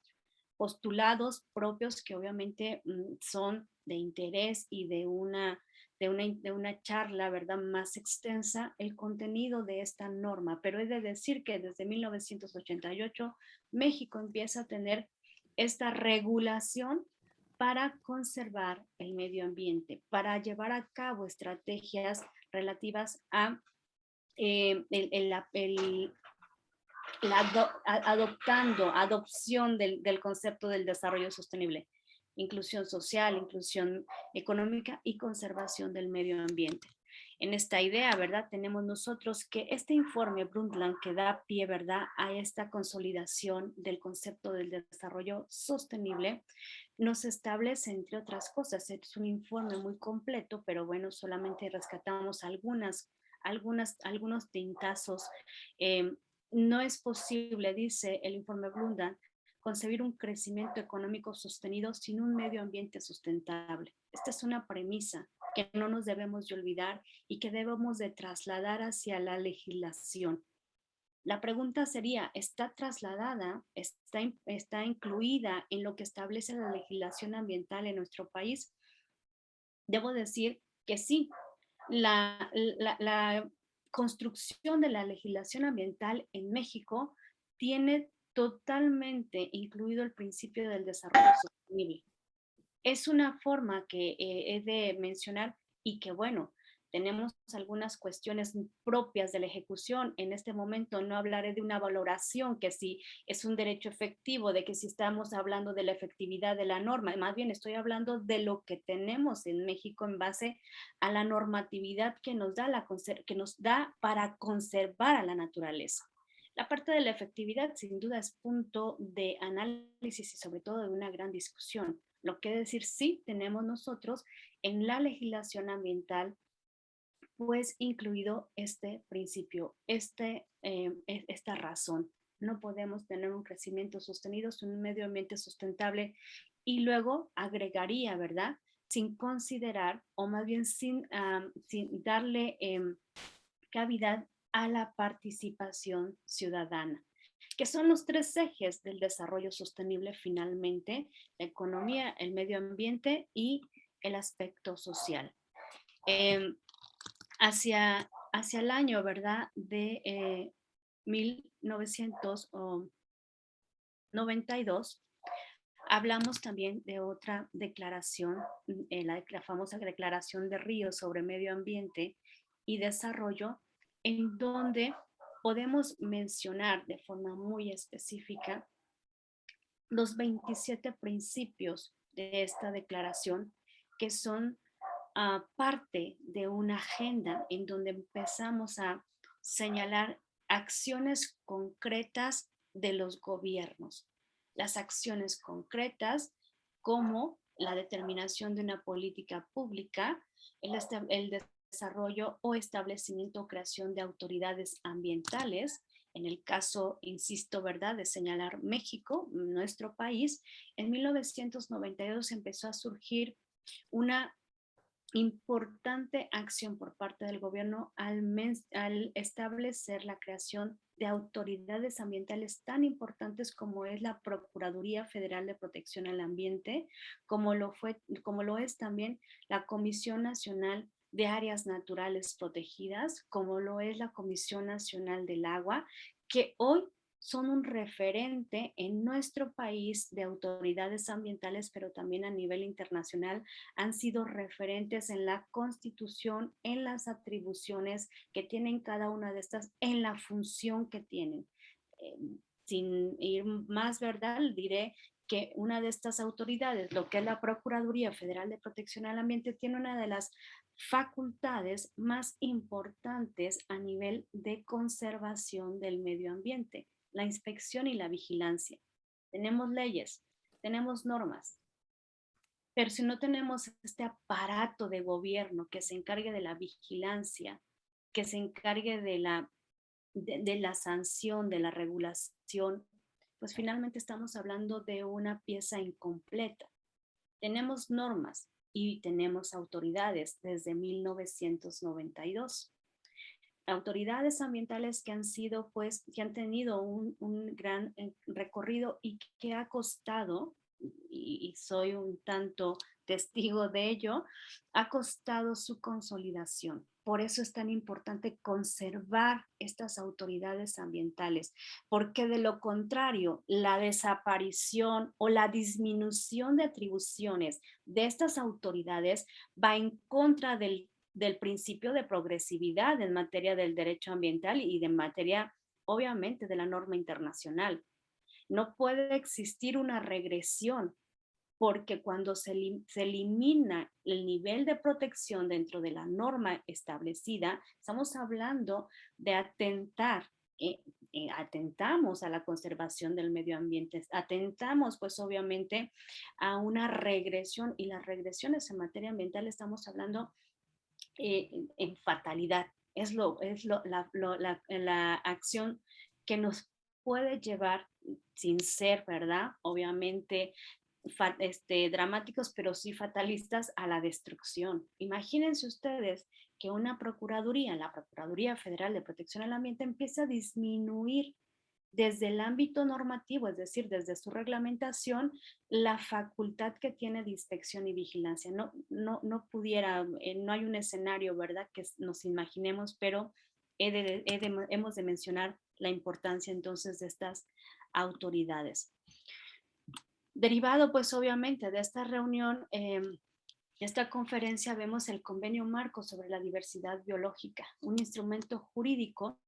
Postulados propios que obviamente son de interés y de una charla, ¿verdad?, más extensa, el contenido de esta norma, pero es de decir que desde 1988 México empieza a tener esta regulación para conservar el medio ambiente, para llevar a cabo estrategias relativas a adopción del concepto del desarrollo sostenible, inclusión social, inclusión económica y conservación del medio ambiente. En esta idea, ¿verdad? Tenemos nosotros que este informe Brundtland que da pie, ¿verdad?, a esta consolidación del concepto del desarrollo sostenible, nos establece, entre otras cosas, es un informe muy completo, pero bueno, solamente rescatamos algunos tintazos. No es posible, dice el informe Brundtland, concebir un crecimiento económico sostenido sin un medio ambiente sustentable. Esta es una premisa que no nos debemos de olvidar y que debemos de trasladar hacia la legislación. La pregunta sería, ¿está trasladada, está incluida en lo que establece la legislación ambiental en nuestro país? Debo decir que sí. La construcción de la legislación ambiental en México tiene totalmente incluido el principio del desarrollo sostenible. Es una forma que he de mencionar y que, bueno, tenemos algunas cuestiones propias de la ejecución. En este momento no hablaré de una valoración, que si es un derecho efectivo, de que si estamos hablando de la efectividad de la norma, más bien estoy hablando de lo que tenemos en México en base a la normatividad que nos da para conservar a la naturaleza. La parte de la efectividad sin duda es punto de análisis y sobre todo de una gran discusión. Lo que decir, sí tenemos nosotros en la legislación ambiental pues incluido este principio, esta razón. No podemos tener un crecimiento sostenido sin un medio ambiente sustentable y luego agregaría, ¿verdad? Sin considerar o más bien sin darle cavidad a la participación ciudadana, que son los tres ejes del desarrollo sostenible finalmente: la economía, el medio ambiente y el aspecto social. Hacia el año, ¿verdad?, de 1992, hablamos también de otra declaración, la famosa Declaración de Río sobre Medio Ambiente y Desarrollo, en donde podemos mencionar de forma muy específica los 27 principios de esta declaración, que son parte de una agenda en donde empezamos a señalar acciones concretas de los gobiernos. Las acciones concretas como la determinación de una política pública, el desarrollo o establecimiento o creación de autoridades ambientales. En el caso, insisto, ¿verdad?, de señalar México, nuestro país, en 1992 empezó a surgir una importante acción por parte del gobierno al establecer la creación de autoridades ambientales tan importantes como es la Procuraduría Federal de Protección al Ambiente, como lo es también la Comisión Nacional de Áreas Naturales Protegidas, como lo es la Comisión Nacional del Agua, que hoy son un referente en nuestro país de autoridades ambientales, pero también a nivel internacional han sido referentes en la constitución, en las atribuciones que tienen cada una de estas, en la función que tienen. Sin ir más, ¿verdad?, diré que una de estas autoridades, lo que es la Procuraduría Federal de Protección al Ambiente, tiene una de las facultades más importantes a nivel de conservación del medio ambiente: la inspección y la vigilancia. Tenemos leyes, tenemos normas, pero si no tenemos este aparato de gobierno que se encargue de la vigilancia, que se encargue de la sanción, de la regulación, pues finalmente estamos hablando de una pieza incompleta. Tenemos normas y tenemos autoridades desde 1992. Autoridades ambientales que han sido, pues, que han tenido un gran recorrido y que ha costado, y soy un tanto testigo de ello, ha costado su consolidación. por eso es tan importante conservar estas autoridades ambientales, porque de lo contrario, la desaparición o la disminución de atribuciones de estas autoridades va en contra del principio de progresividad en materia del derecho ambiental y de materia, obviamente, de la norma internacional. No puede existir una regresión porque cuando se elimina el nivel de protección dentro de la norma establecida, estamos hablando de atentamos a la conservación del medio ambiente, atentamos pues obviamente a una regresión, y las regresiones en materia ambiental estamos hablando en fatalidad. La acción que nos puede llevar, sin ser, ¿verdad? Obviamente dramáticos, pero sí fatalistas, a la destrucción. Imagínense ustedes que una procuraduría, la Procuraduría Federal de Protección al Ambiente, empieza a disminuir desde el ámbito normativo, es decir, desde su reglamentación, la facultad que tiene de inspección y vigilancia. No pudiera, no hay un escenario, ¿verdad?, que nos imaginemos, pero hemos de mencionar la importancia entonces de estas autoridades. Derivado, pues obviamente, de esta reunión, esta conferencia, vemos el Convenio Marco sobre la Diversidad Biológica, un instrumento jurídico,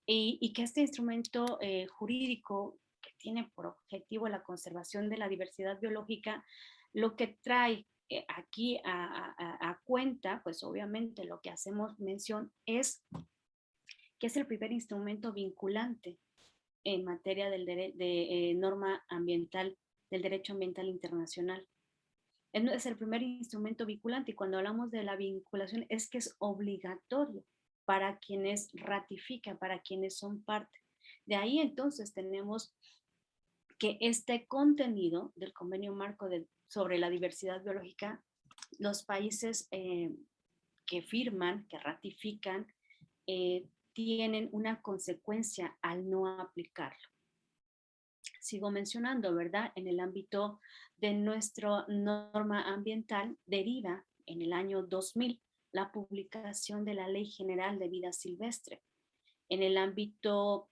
y que este instrumento jurídico que tiene por objetivo la conservación de la diversidad biológica, lo que trae aquí a cuenta, pues obviamente lo que hacemos mención es que es el primer instrumento vinculante en materia de norma ambiental, del derecho ambiental internacional. Es el primer instrumento vinculante, y cuando hablamos de la vinculación es que es obligatorio para quienes ratifican, para quienes son parte. De ahí entonces tenemos que este contenido del Convenio Marco sobre la diversidad biológica, los países que firman, que ratifican, tienen una consecuencia al no aplicarlo. Sigo mencionando, ¿verdad? En el ámbito de nuestra norma ambiental, deriva en el año 2000 la publicación de la Ley General de Vida Silvestre. En el ámbito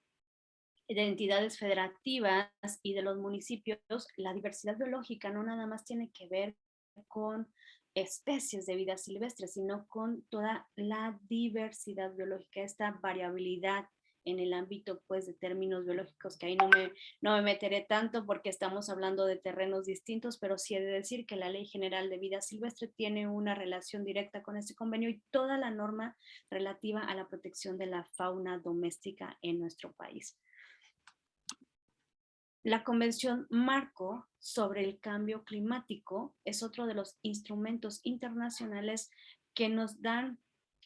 de entidades federativas y de los municipios, la diversidad biológica no nada más tiene que ver con especies de vida silvestre, sino con toda la diversidad biológica, esta variabilidad en el ámbito pues de términos biológicos, que ahí no me meteré tanto porque estamos hablando de terrenos distintos, pero sí he de decir que la Ley General de Vida Silvestre tiene una relación directa con este convenio y toda la norma relativa a la protección de la fauna doméstica en nuestro país. La Convención Marco sobre el Cambio Climático es otro de los instrumentos internacionales que nos dan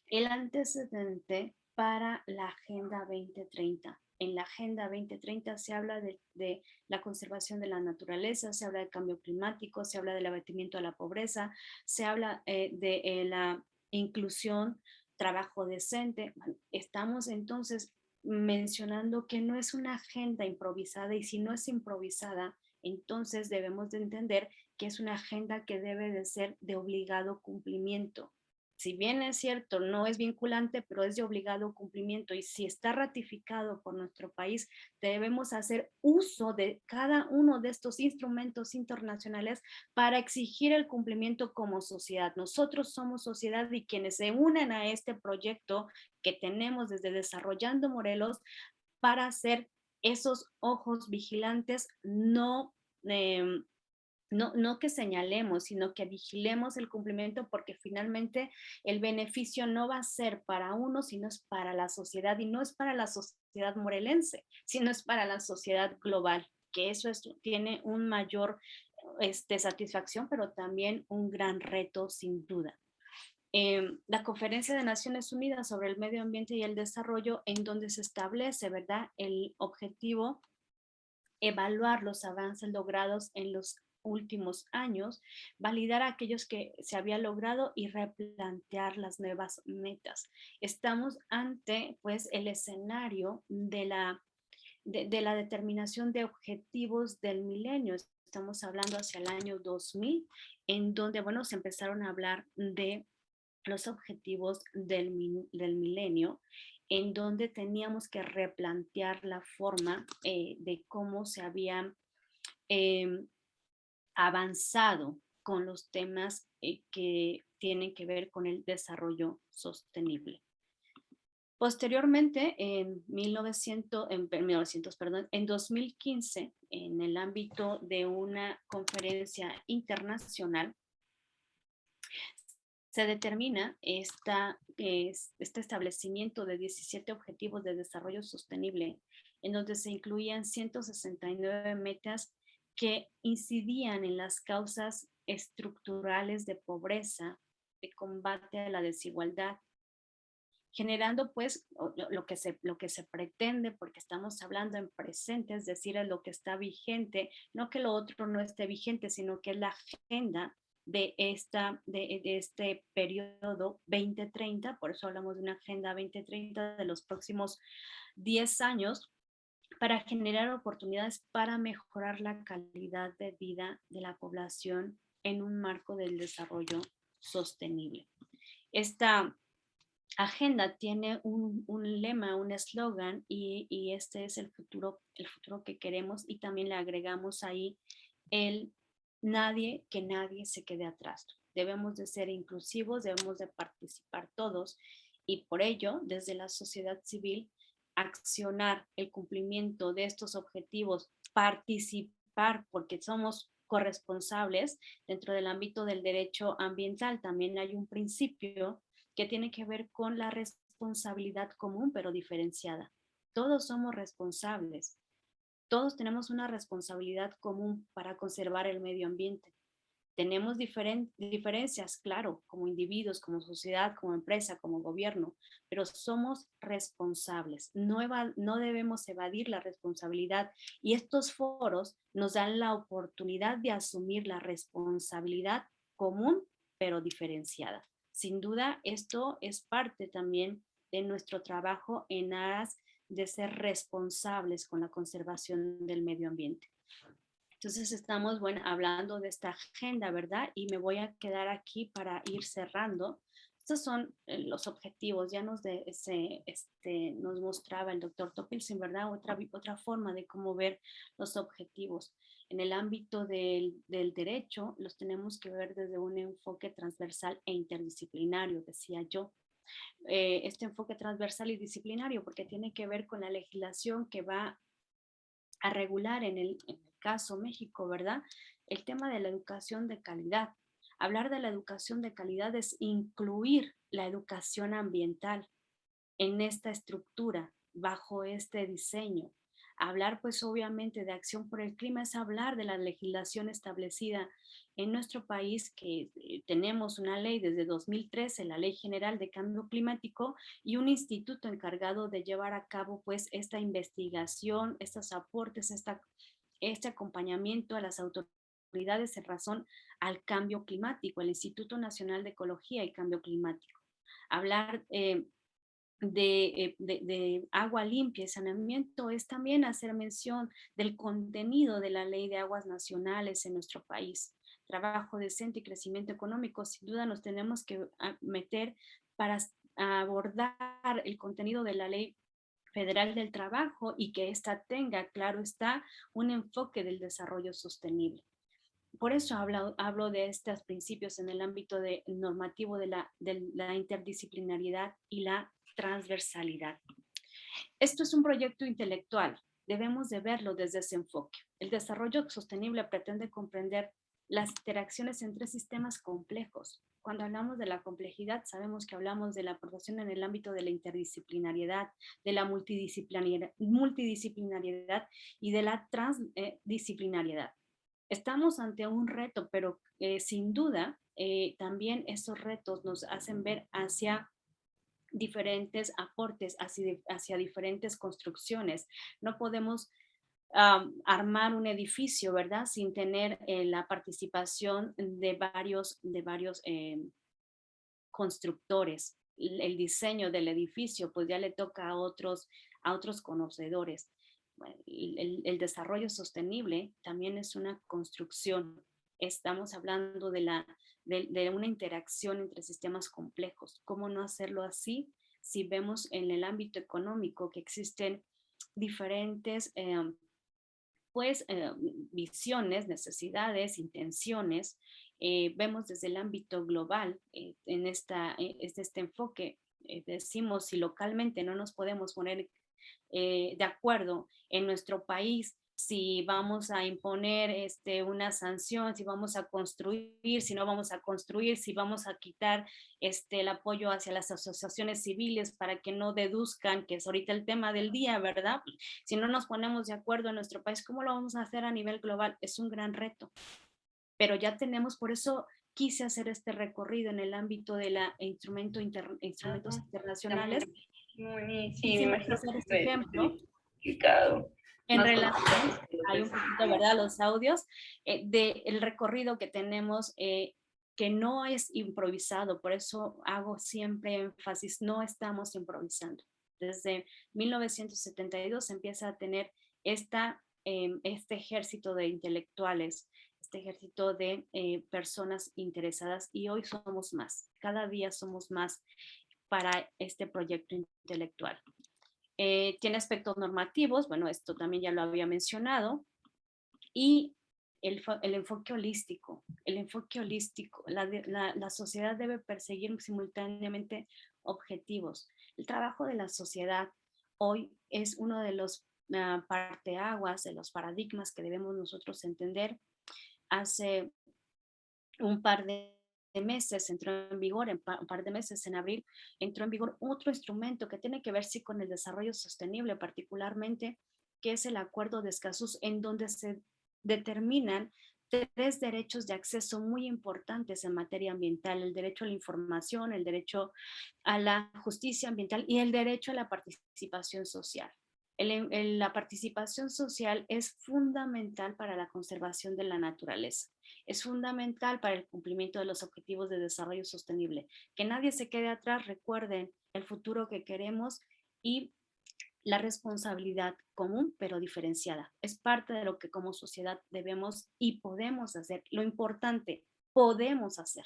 el antecedente para la Agenda 2030. En la Agenda 2030 se habla de la conservación de la naturaleza, se habla del cambio climático, se habla del abatimiento de la pobreza, se habla de la inclusión, trabajo decente. Estamos entonces mencionando que no es una agenda improvisada, y si no es improvisada, entonces debemos de entender que es una agenda que debe de ser de obligado cumplimiento. Si bien es cierto, no es vinculante, pero es de obligado cumplimiento, y si está ratificado por nuestro país, debemos hacer uso de cada uno de estos instrumentos internacionales para exigir el cumplimiento como sociedad. Nosotros somos sociedad, y quienes se unen a este proyecto que tenemos desde Desarrollando Morelos para ser esos ojos vigilantes, no que señalemos, sino que vigilemos el cumplimiento, porque finalmente el beneficio no va a ser para uno, sino es para la sociedad, y no es para la sociedad morelense, sino es para la sociedad global, que eso tiene un mayor satisfacción, pero también un gran reto sin duda. La Conferencia de Naciones Unidas sobre el Medio Ambiente y el Desarrollo, en donde se establece, ¿verdad?, el objetivo, evaluar los avances logrados en los últimos años, validar aquellos que se había logrado y replantear las nuevas metas. Estamos ante pues el escenario de la determinación de objetivos del milenio. Estamos hablando hacia el año 2000, en donde, bueno, se empezaron a hablar de los objetivos del milenio, en donde teníamos que replantear la forma de cómo se habían avanzado con los temas que tienen que ver con el desarrollo sostenible. Posteriormente, en 2015, en el ámbito de una conferencia internacional, se determina este establecimiento de 17 objetivos de desarrollo sostenible, en donde se incluían 169 metas que incidían en las causas estructurales de pobreza, de combate a la desigualdad, generando pues lo que se pretende, porque estamos hablando en presente, es decir, es lo que está vigente, no que lo otro no esté vigente, sino que es la agenda de este periodo 2030, por eso hablamos de una agenda 2030 de los próximos 10 años, para generar oportunidades para mejorar la calidad de vida de la población en un marco del desarrollo sostenible. Esta agenda tiene un lema, un eslogan, y este es el futuro que queremos, y también le agregamos ahí el que nadie se quede atrás. Debemos de ser inclusivos, debemos de participar todos, y por ello, desde la sociedad civil, accionar el cumplimiento de estos objetivos, participar porque somos corresponsables dentro del ámbito del derecho ambiental. También hay un principio que tiene que ver con la responsabilidad común pero diferenciada. Todos somos responsables, todos tenemos una responsabilidad común para conservar el medio ambiente. Tenemos diferencias, claro, como individuos, como sociedad, como empresa, como gobierno, pero somos responsables. No debemos evadir la responsabilidad, y estos foros nos dan la oportunidad de asumir la responsabilidad común, pero diferenciada. Sin duda, esto es parte también de nuestro trabajo en aras de ser responsables con la conservación del medio ambiente. Entonces estamos, bueno, hablando de esta agenda, ¿verdad? Y me voy a quedar aquí para ir cerrando. Estos son los objetivos. Ya nos mostraba el doctor Topilsin, ¿verdad? Otra forma de cómo ver los objetivos. En el ámbito del derecho, los tenemos que ver desde un enfoque transversal e interdisciplinario, decía yo. Este enfoque transversal y disciplinario, porque tiene que ver con la legislación que va a regular en el caso México, ¿verdad? El tema de la educación de calidad. Hablar de la educación de calidad es incluir la educación ambiental en esta estructura, bajo este diseño. Hablar pues obviamente de acción por el clima es hablar de la legislación establecida en nuestro país, que tenemos una ley desde 2013, la Ley General de Cambio Climático, y un instituto encargado de llevar a cabo pues esta investigación, estos aportes, este acompañamiento a las autoridades en razón al cambio climático, el Instituto Nacional de Ecología y Cambio Climático. Hablar de agua limpia y saneamiento es también hacer mención del contenido de la Ley de Aguas Nacionales en nuestro país. Trabajo decente y crecimiento económico, sin duda nos tenemos que meter para abordar el contenido de la Ley Federal del Trabajo, y que ésta tenga, claro está, un enfoque del desarrollo sostenible. Por eso hablo de estos principios en el ámbito normativo de la interdisciplinariedad y la transversalidad. Esto es un proyecto intelectual, debemos de verlo desde ese enfoque. El desarrollo sostenible pretende comprender las interacciones entre sistemas complejos. Cuando hablamos de la complejidad, sabemos que hablamos de la aportación en el ámbito de la interdisciplinariedad, de la multidisciplinariedad y de la transdisciplinariedad. Estamos ante un reto, pero sin duda también esos retos nos hacen ver hacia diferentes aportes, hacia diferentes construcciones. No podemos armar un edificio, ¿verdad? Sin tener la participación de varios constructores. El diseño del edificio pues ya le toca a otros conocedores. El desarrollo sostenible también es una construcción. Estamos hablando de de una interacción entre sistemas complejos. ¿Cómo no hacerlo así si vemos en el ámbito económico que existen diferentes visiones, necesidades, intenciones? Vemos desde el ámbito global este enfoque. Decimos, si localmente no nos podemos poner de acuerdo en nuestro país, si vamos a imponer una sanción, si vamos a construir, si no vamos a construir, si vamos a quitar el apoyo hacia las asociaciones civiles para que no deduzcan, que es ahorita el tema del día, ¿verdad? Si no nos ponemos de acuerdo en nuestro país, ¿cómo lo vamos a hacer a nivel global? Es un gran reto, pero ya tenemos, por eso quise hacer este recorrido en el ámbito de la instrumentos internacionales. Sí, me hacer este ejemplo en relación, hay un poquito, ¿verdad?, los audios, del recorrido que tenemos, que no es improvisado, por eso hago siempre énfasis, no estamos improvisando. Desde 1972 se empieza a tener este ejército de intelectuales, este ejército de personas interesadas, y hoy somos más, cada día somos más para este proyecto intelectual. Tiene aspectos normativos, bueno, esto también ya lo había mencionado, y el enfoque holístico. La sociedad debe perseguir simultáneamente objetivos. El trabajo de la sociedad hoy es uno de los parteaguas, de los paradigmas que debemos nosotros entender. Hace un par de meses entró en vigor, un par de meses, en abril, entró en vigor otro instrumento que tiene que ver sí con el desarrollo sostenible particularmente, que es el Acuerdo de Escazú, en donde se determinan 3 derechos de acceso muy importantes en materia ambiental: el derecho a la información, el derecho a la justicia ambiental y el derecho a la participación social. La participación social es fundamental para la conservación de la naturaleza. Es fundamental para el cumplimiento de los objetivos de desarrollo sostenible. Que nadie se quede atrás, recuerden el futuro que queremos y la responsabilidad común pero diferenciada. Es parte de lo que como sociedad debemos y podemos hacer. Lo importante, podemos hacer.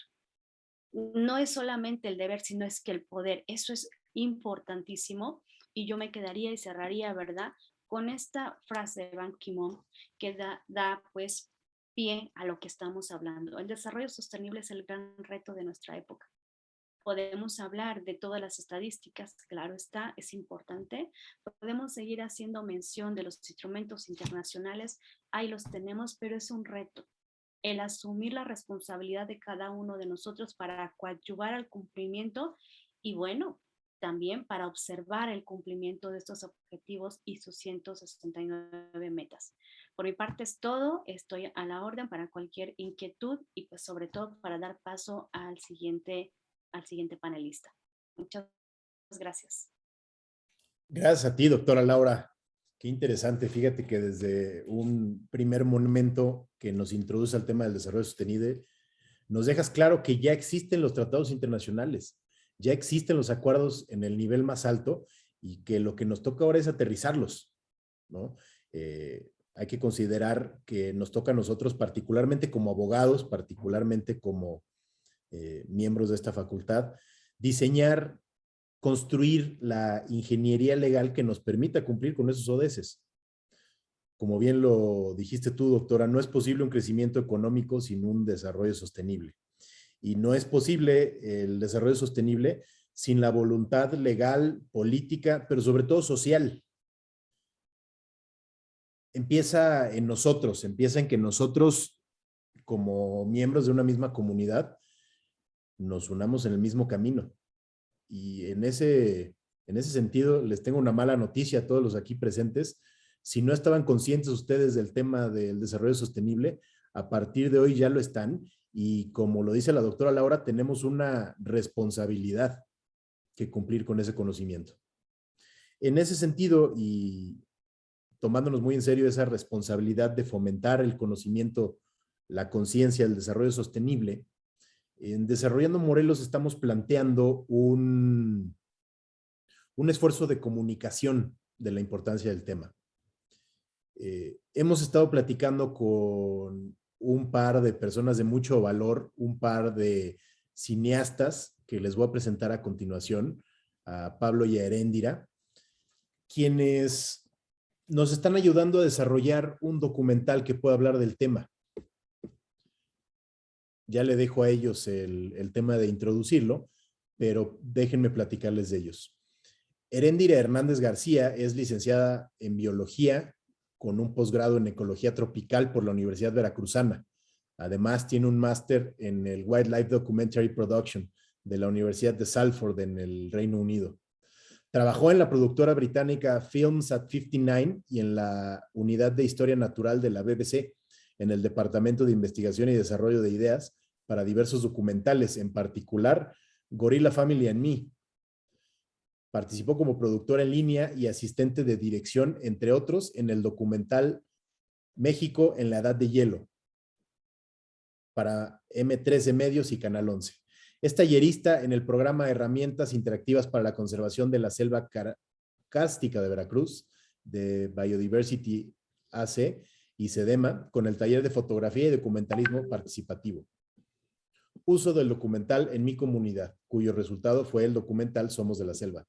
No es solamente el deber, sino es que el poder, eso es importantísimo. Y yo me quedaría y cerraría, ¿verdad?, con esta frase de Ban Ki-moon que da pues pie a lo que estamos hablando. El desarrollo sostenible es el gran reto de nuestra época. Podemos hablar de todas las estadísticas, claro está, es importante. Podemos seguir haciendo mención de los instrumentos internacionales, ahí los tenemos, pero es un reto el asumir la responsabilidad de cada uno de nosotros para coadyuvar al cumplimiento y, bueno, también para observar el cumplimiento de estos objetivos y sus 169 metas. Por mi parte es todo, estoy a la orden para cualquier inquietud y pues sobre todo para dar paso al siguiente panelista. Muchas gracias. Gracias a ti, doctora Laura. Qué interesante. Fíjate que desde un primer momento que nos introduce al tema del desarrollo sostenible, nos dejas claro que ya existen los tratados internacionales, ya existen los acuerdos en el nivel más alto y que lo que nos toca ahora es aterrizarlos, ¿no? Hay que considerar que nos toca a nosotros, particularmente como abogados, particularmente como miembros de esta facultad, diseñar, construir la ingeniería legal que nos permita cumplir con esos ODS. Como bien lo dijiste tú, doctora, no es posible un crecimiento económico sin un desarrollo sostenible. Y no es posible el desarrollo sostenible sin la voluntad legal, política, pero sobre todo social. Empieza en nosotros, empieza en que nosotros, como miembros de una misma comunidad, nos unamos en el mismo camino. Y en ese sentido, les tengo una mala noticia a todos los aquí presentes. Si no estaban conscientes ustedes del tema del desarrollo sostenible, a partir de hoy ya lo están. Y como lo dice la doctora Laura, tenemos una responsabilidad que cumplir con ese conocimiento. En ese sentido, y tomándonos muy en serio esa responsabilidad de fomentar el conocimiento, la conciencia, el desarrollo sostenible, en Desarrollando Morelos estamos planteando un esfuerzo de comunicación de la importancia del tema. Hemos estado platicando con un par de personas de mucho valor, un par de cineastas que les voy a presentar a continuación, a Pablo y a Heréndira, quienes nos están ayudando a desarrollar un documental que pueda hablar del tema. Ya le dejo a ellos el tema de introducirlo, pero déjenme platicarles de ellos. Heréndira Hernández García es licenciada en biología con un posgrado en ecología tropical por la Universidad Veracruzana. Además, tiene un máster en el Wildlife Documentary Production de la Universidad de Salford en el Reino Unido. Trabajó en la productora británica Films at 59 y en la unidad de historia natural de la BBC, en el Departamento de Investigación y Desarrollo de Ideas para diversos documentales, en particular Gorilla Family and Me. Participó como productora en línea y asistente de dirección, entre otros, en el documental México en la Edad de Hielo, para M13 Medios y Canal 11. Es tallerista en el programa Herramientas Interactivas para la Conservación de la Selva Cárstica de Veracruz, de Biodiversity AC y SEDEMA, con el taller de fotografía y documentalismo participativo. Uso del documental en mi comunidad, cuyo resultado fue el documental Somos de la Selva.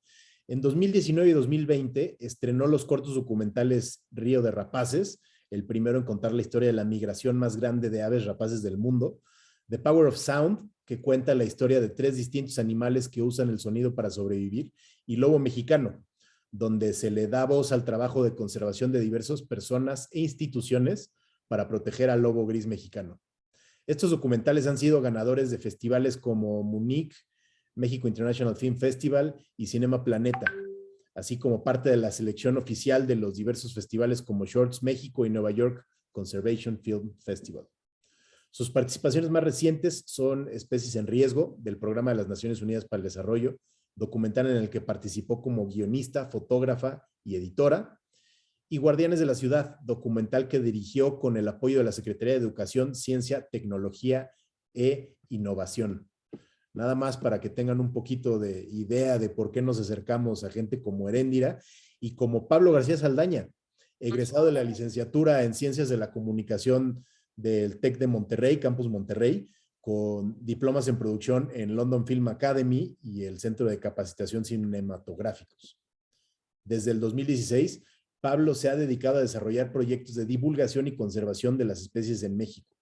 En 2019 y 2020 estrenó los cortos documentales Río de Rapaces, el primero en contar la historia de la migración más grande de aves rapaces del mundo, The Power of Sound, que cuenta la historia de 3 distintos animales que usan el sonido para sobrevivir, y Lobo Mexicano, donde se le da voz al trabajo de conservación de diversas personas e instituciones para proteger al lobo gris mexicano. Estos documentales han sido ganadores de festivales como Múnich, México International Film Festival y Cinema Planeta, así como parte de la selección oficial de los diversos festivales como Shorts México y Nueva York Conservation Film Festival. Sus participaciones más recientes son Especies en Riesgo, del Programa de las Naciones Unidas para el Desarrollo, documental en el que participó como guionista, fotógrafa y editora, y Guardianes de la Ciudad, documental que dirigió con el apoyo de la Secretaría de Educación, Ciencia, Tecnología e Innovación. Nada más para que tengan un poquito de idea de por qué nos acercamos a gente como Heréndira y como Pablo García Saldaña, egresado de la licenciatura en Ciencias de la Comunicación del TEC de Monterrey, Campus Monterrey, con diplomas en producción en London Film Academy y el Centro de Capacitación Cinematográficos. Desde el 2016, Pablo se ha dedicado a desarrollar proyectos de divulgación y conservación de las especies en México.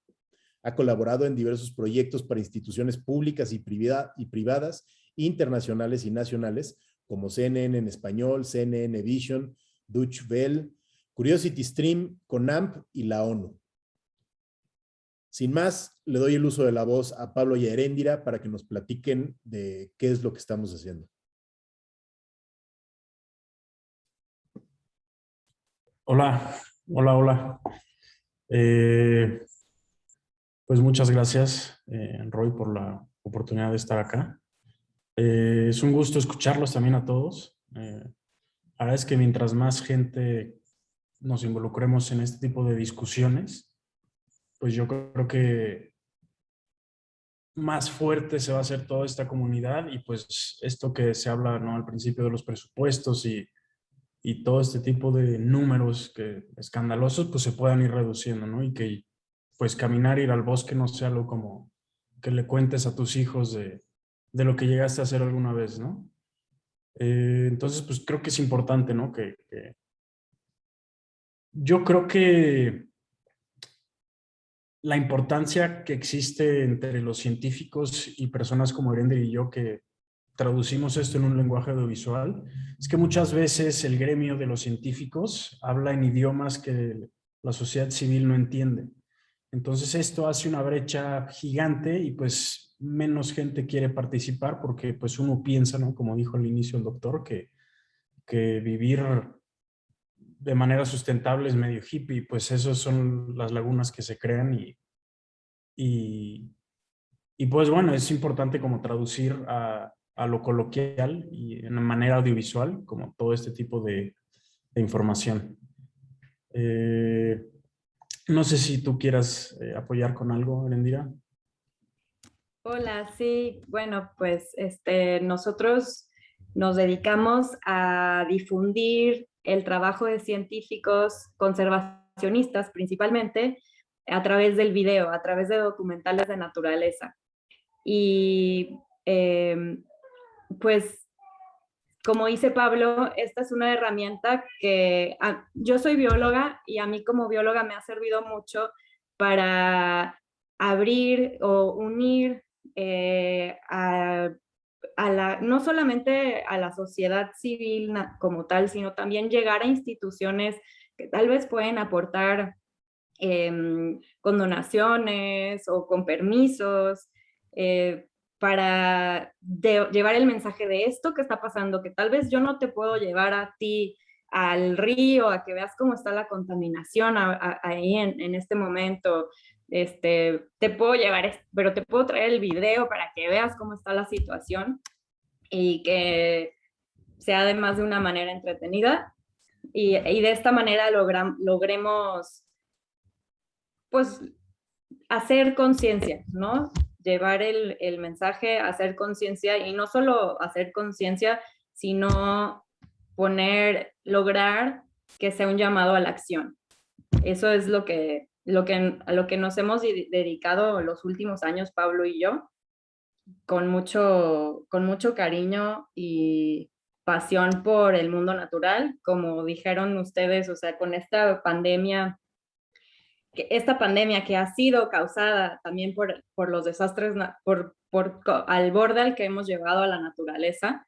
Ha colaborado en diversos proyectos para instituciones públicas y privadas, internacionales y nacionales, como CNN en español, CNN Vision, Deutsche Welle, Curiosity Stream, CONAMP y la ONU. Sin más, le doy el uso de la voz a Pablo y a Heréndira para que nos platiquen de qué es lo que estamos haciendo. Hola, hola, hola. Pues muchas gracias, Roy, por la oportunidad de estar acá. Es un gusto escucharlos también a todos. La verdad es que mientras más gente nos involucremos en este tipo de discusiones, pues yo creo que más fuerte se va a hacer toda esta comunidad y pues esto que se habla, ¿no?, al principio de los presupuestos y todo este tipo de números que escandalosos, pues se puedan ir reduciendo, ¿no? Y que pues caminar, ir al bosque no sea algo como que le cuentes a tus hijos de lo que llegaste a hacer alguna vez, ¿no? Entonces, pues creo que es importante, ¿no? Yo creo que la importancia que existe entre los científicos y personas como Heréndira y yo que traducimos esto en un lenguaje audiovisual, es que muchas veces el gremio de los científicos habla en idiomas que la sociedad civil no entiende. Entonces esto hace una brecha gigante y pues menos gente quiere participar porque pues uno piensa, ¿no?, como dijo al inicio el doctor, que vivir de manera sustentable es medio hippie, pues esas son las lagunas que se crean y pues bueno, es importante como traducir a lo coloquial y en manera audiovisual, como todo este tipo de información. No sé si tú quieras apoyar con algo, Heréndira. Hola, sí, bueno, pues nosotros nos dedicamos a difundir el trabajo de científicos conservacionistas principalmente a través del video, a través de documentales de naturaleza. Y pues, como dice Pablo, esta es una herramienta que yo soy bióloga y a mí como bióloga me ha servido mucho para abrir o unir no solamente a la sociedad civil como tal, sino también llegar a instituciones que tal vez pueden aportar con donaciones o con permisos, para llevar el mensaje de esto que está pasando, que tal vez yo no te puedo llevar a ti al río, a que veas cómo está la contaminación ahí en este momento. Te puedo llevar, pero te puedo traer el video para que veas cómo está la situación y que sea además de una manera entretenida y de esta manera logremos pues hacer conciencia, ¿no? Llevar el mensaje, hacer conciencia y no solo hacer conciencia, sino lograr que sea un llamado a la acción. Eso es a lo que nos hemos dedicado los últimos años, Pablo y yo, con mucho cariño y pasión por el mundo natural, como dijeron ustedes, o sea, con esta pandemia que ha sido causada también por los desastres, al borde al que hemos llevado a la naturaleza,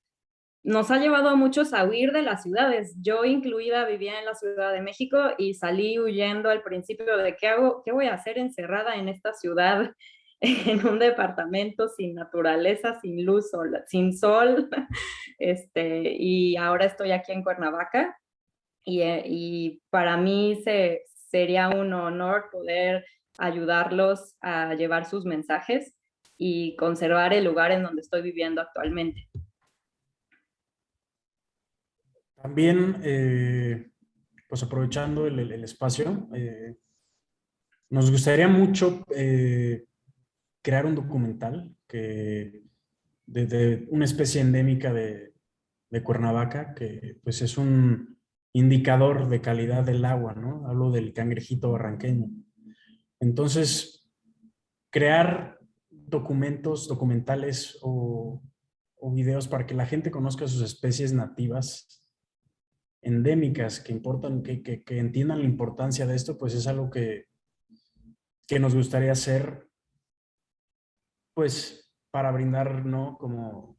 nos ha llevado a muchos a huir de las ciudades. Yo incluida vivía en la Ciudad de México y salí huyendo al principio de ¿qué voy a hacer encerrada en esta ciudad, en un departamento sin naturaleza, sin luz, sin sol? Y ahora estoy aquí en Cuernavaca y para mí sería un honor poder ayudarlos a llevar sus mensajes y conservar el lugar en donde estoy viviendo actualmente. También, pues aprovechando el espacio, nos gustaría mucho crear un documental de una especie endémica de Cuernavaca, que pues es un indicador de calidad del agua, ¿no? Hablo del cangrejito barranqueño. Entonces, crear documentales o videos para que la gente conozca sus especies nativas endémicas, que entiendan la importancia de esto, pues es algo que nos gustaría hacer, pues, para brindar, ¿no? Como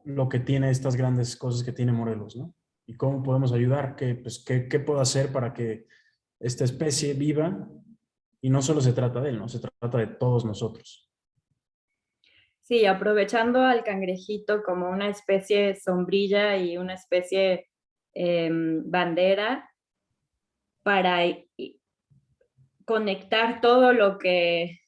lo que tiene estas grandes cosas que tiene Morelos, ¿no? Y cómo podemos ayudar, qué puedo hacer para que esta especie viva, y no solo se trata de él, ¿no? Se trata de todos nosotros. Sí, aprovechando al cangrejito como una especie sombrilla y una especie bandera para conectar todo lo que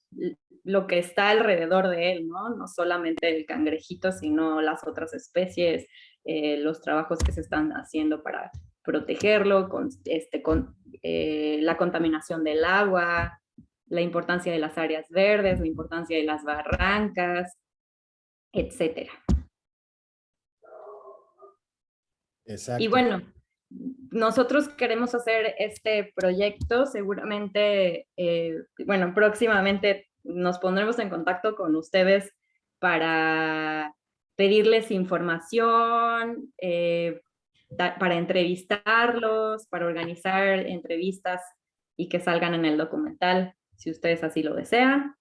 está alrededor de él, ¿no? No solamente el cangrejito, sino las otras especies, los trabajos que se están haciendo para protegerlo, con la contaminación del agua, la importancia de las áreas verdes, la importancia de las barrancas, etcétera. Exacto. Y bueno, nosotros queremos hacer este proyecto, seguramente, bueno, próximamente nos pondremos en contacto con ustedes para pedirles información, para entrevistarlos, para organizar entrevistas y que salgan en el documental, si ustedes así lo desean.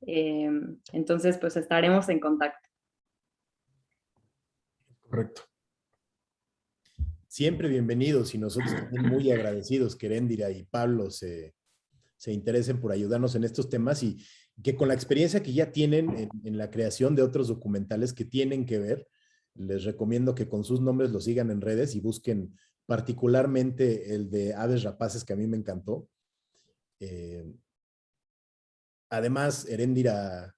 Entonces, pues estaremos en contacto. Correcto. Siempre bienvenidos y nosotros también muy agradecidos que Eréndira y Pablo se interesen por ayudarnos en estos temas y que con la experiencia que ya tienen en la creación de otros documentales que tienen que ver, les recomiendo que con sus nombres los sigan en redes y busquen particularmente el de Aves Rapaces, que a mí me encantó. Además, Eréndira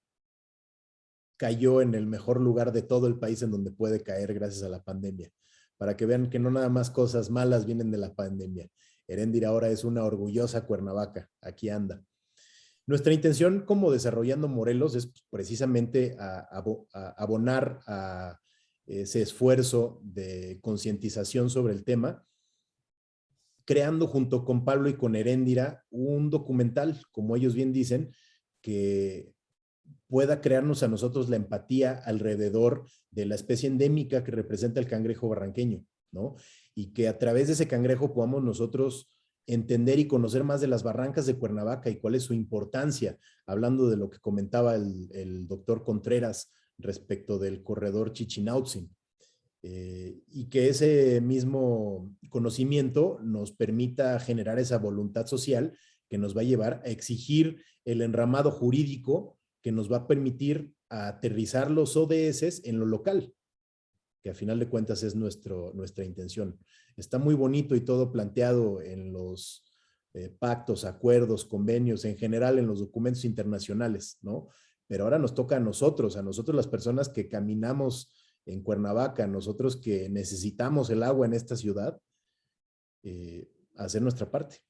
cayó en el mejor lugar de todo el país en donde puede caer gracias a la pandemia, para que vean que no nada más cosas malas vienen de la pandemia. Eréndira ahora es una orgullosa Cuernavaca, aquí anda. Nuestra intención como Desarrollando Morelos es precisamente abonar a ese esfuerzo de concientización sobre el tema, creando junto con Pablo y con Heréndira un documental, como ellos bien dicen, que pueda crearnos a nosotros la empatía alrededor de la especie endémica que representa el cangrejo barranqueño, ¿no? Y que a través de ese cangrejo podamos nosotros entender y conocer más de las barrancas de Cuernavaca y cuál es su importancia, hablando de lo que comentaba el doctor Contreras respecto del corredor Chichinautzin. Y que ese mismo conocimiento nos permita generar esa voluntad social que nos va a llevar a exigir el enramado jurídico que nos va a permitir aterrizar los ODS en lo local, que a final de cuentas es nuestra intención. Está muy bonito y todo planteado en los pactos, acuerdos, convenios, en general en los documentos internacionales, ¿no? Pero ahora nos toca a nosotros las personas que caminamos en Cuernavaca, nosotros que necesitamos el agua en esta ciudad, hacer nuestra parte.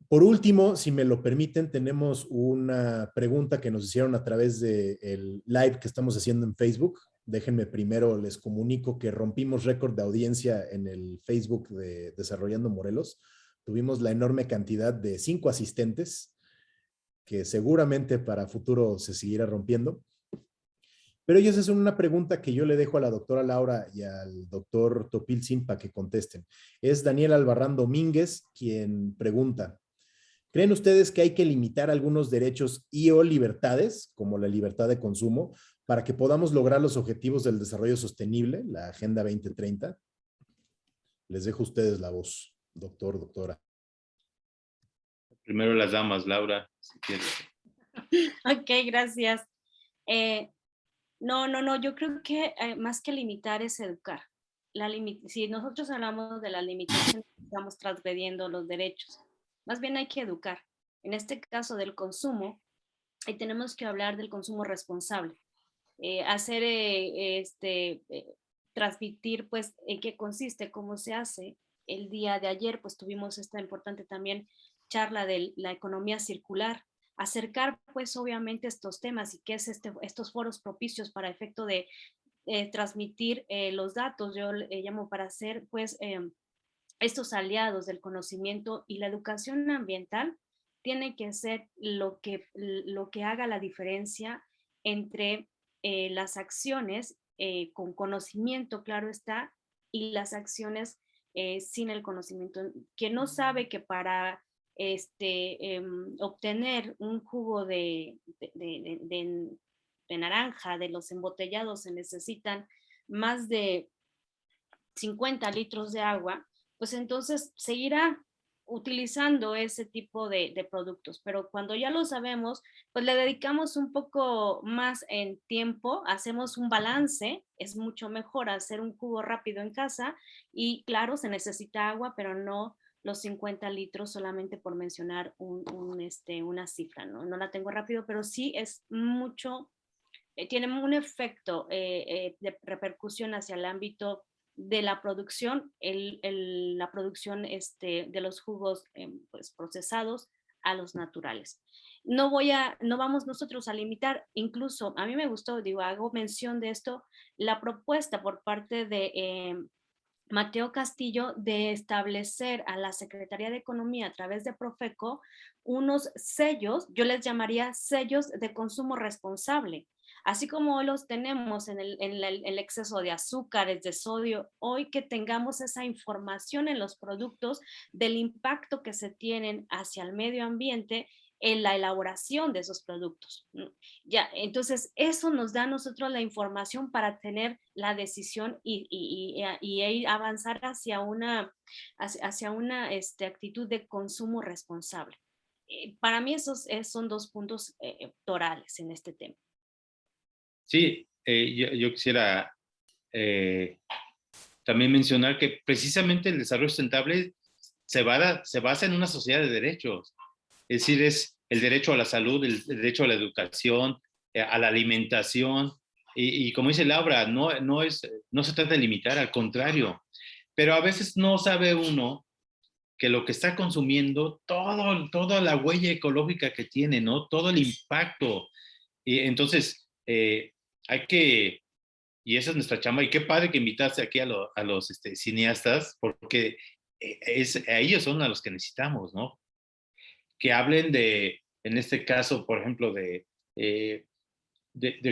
Por último, si me lo permiten, tenemos una pregunta que nos hicieron a través del live que estamos haciendo en Facebook. Déjenme primero, les comunico que rompimos récord de audiencia en el Facebook de Desarrollando Morelos. Tuvimos la enorme cantidad de 5 asistentes, que seguramente para futuro se seguirá rompiendo. Pero ellos hacen una pregunta que yo le dejo a la doctora Laura y al doctor Topilzin para que contesten. Es Daniel Albarrán Domínguez quien pregunta: ¿creen ustedes que hay que limitar algunos derechos y o libertades, como la libertad de consumo, para que podamos lograr los objetivos del desarrollo sostenible, la Agenda 2030? Les dejo a ustedes la voz, doctor, doctora. Primero las damas, Laura, si quieres. Ok, gracias. No, yo creo que más que limitar es educar. Si nosotros hablamos de la limitación, estamos transgrediendo los derechos. Más bien hay que educar. En este caso del consumo, tenemos que hablar del consumo responsable. Transmitir pues en qué consiste, cómo se hace. El día de ayer pues tuvimos esta importante también charla de la economía circular, acercar pues obviamente estos temas y qué es estos foros propicios para efecto de transmitir los datos. Yo llamo para hacer pues estos aliados del conocimiento, y la educación ambiental tiene que ser lo que haga la diferencia entre las acciones con conocimiento, claro está, y las acciones sin el conocimiento. Quien no sabe que para obtener un jugo de naranja de los embotellados se necesitan más de 50 litros de agua, pues entonces seguirá utilizando ese tipo de productos. Pero cuando ya lo sabemos, pues le dedicamos un poco más en tiempo, hacemos un balance, es mucho mejor hacer un jugo rápido en casa, y claro, se necesita agua, pero no los 50 litros, solamente por mencionar una cifra, ¿no? No la tengo rápido, pero sí es mucho, tiene un efecto de repercusión hacia el ámbito de la producción, la producción de los jugos pues, procesados a los naturales. No vamos nosotros a limitar, incluso a mí me gustó, hago mención de esto, la propuesta por parte de Mateo Castillo de establecer a la Secretaría de Economía a través de Profeco unos sellos, yo les llamaría sellos de consumo responsable. Así como hoy los tenemos en el exceso de azúcares, de sodio, hoy que tengamos esa información en los productos del impacto que se tienen hacia el medio ambiente en la elaboración de esos productos. Ya, entonces eso nos da a nosotros la información para tener la decisión y avanzar hacia una actitud de consumo responsable. Para mí esos son 2 puntos torales en este tema. Sí, yo quisiera también mencionar que precisamente el desarrollo sustentable se basa en una sociedad de derechos. Es decir, es el derecho a la salud, el derecho a la educación, a la alimentación. Y como dice Laura, no se trata de limitar, al contrario. Pero a veces no sabe uno que lo que está consumiendo, toda la huella ecológica que tiene, ¿no? Todo el impacto. Y entonces, hay que, y esa es nuestra chamba, y qué padre que invitaste aquí a los cineastas, porque a ellos son a los que necesitamos, ¿no? Que hablen de, en este caso, por ejemplo, de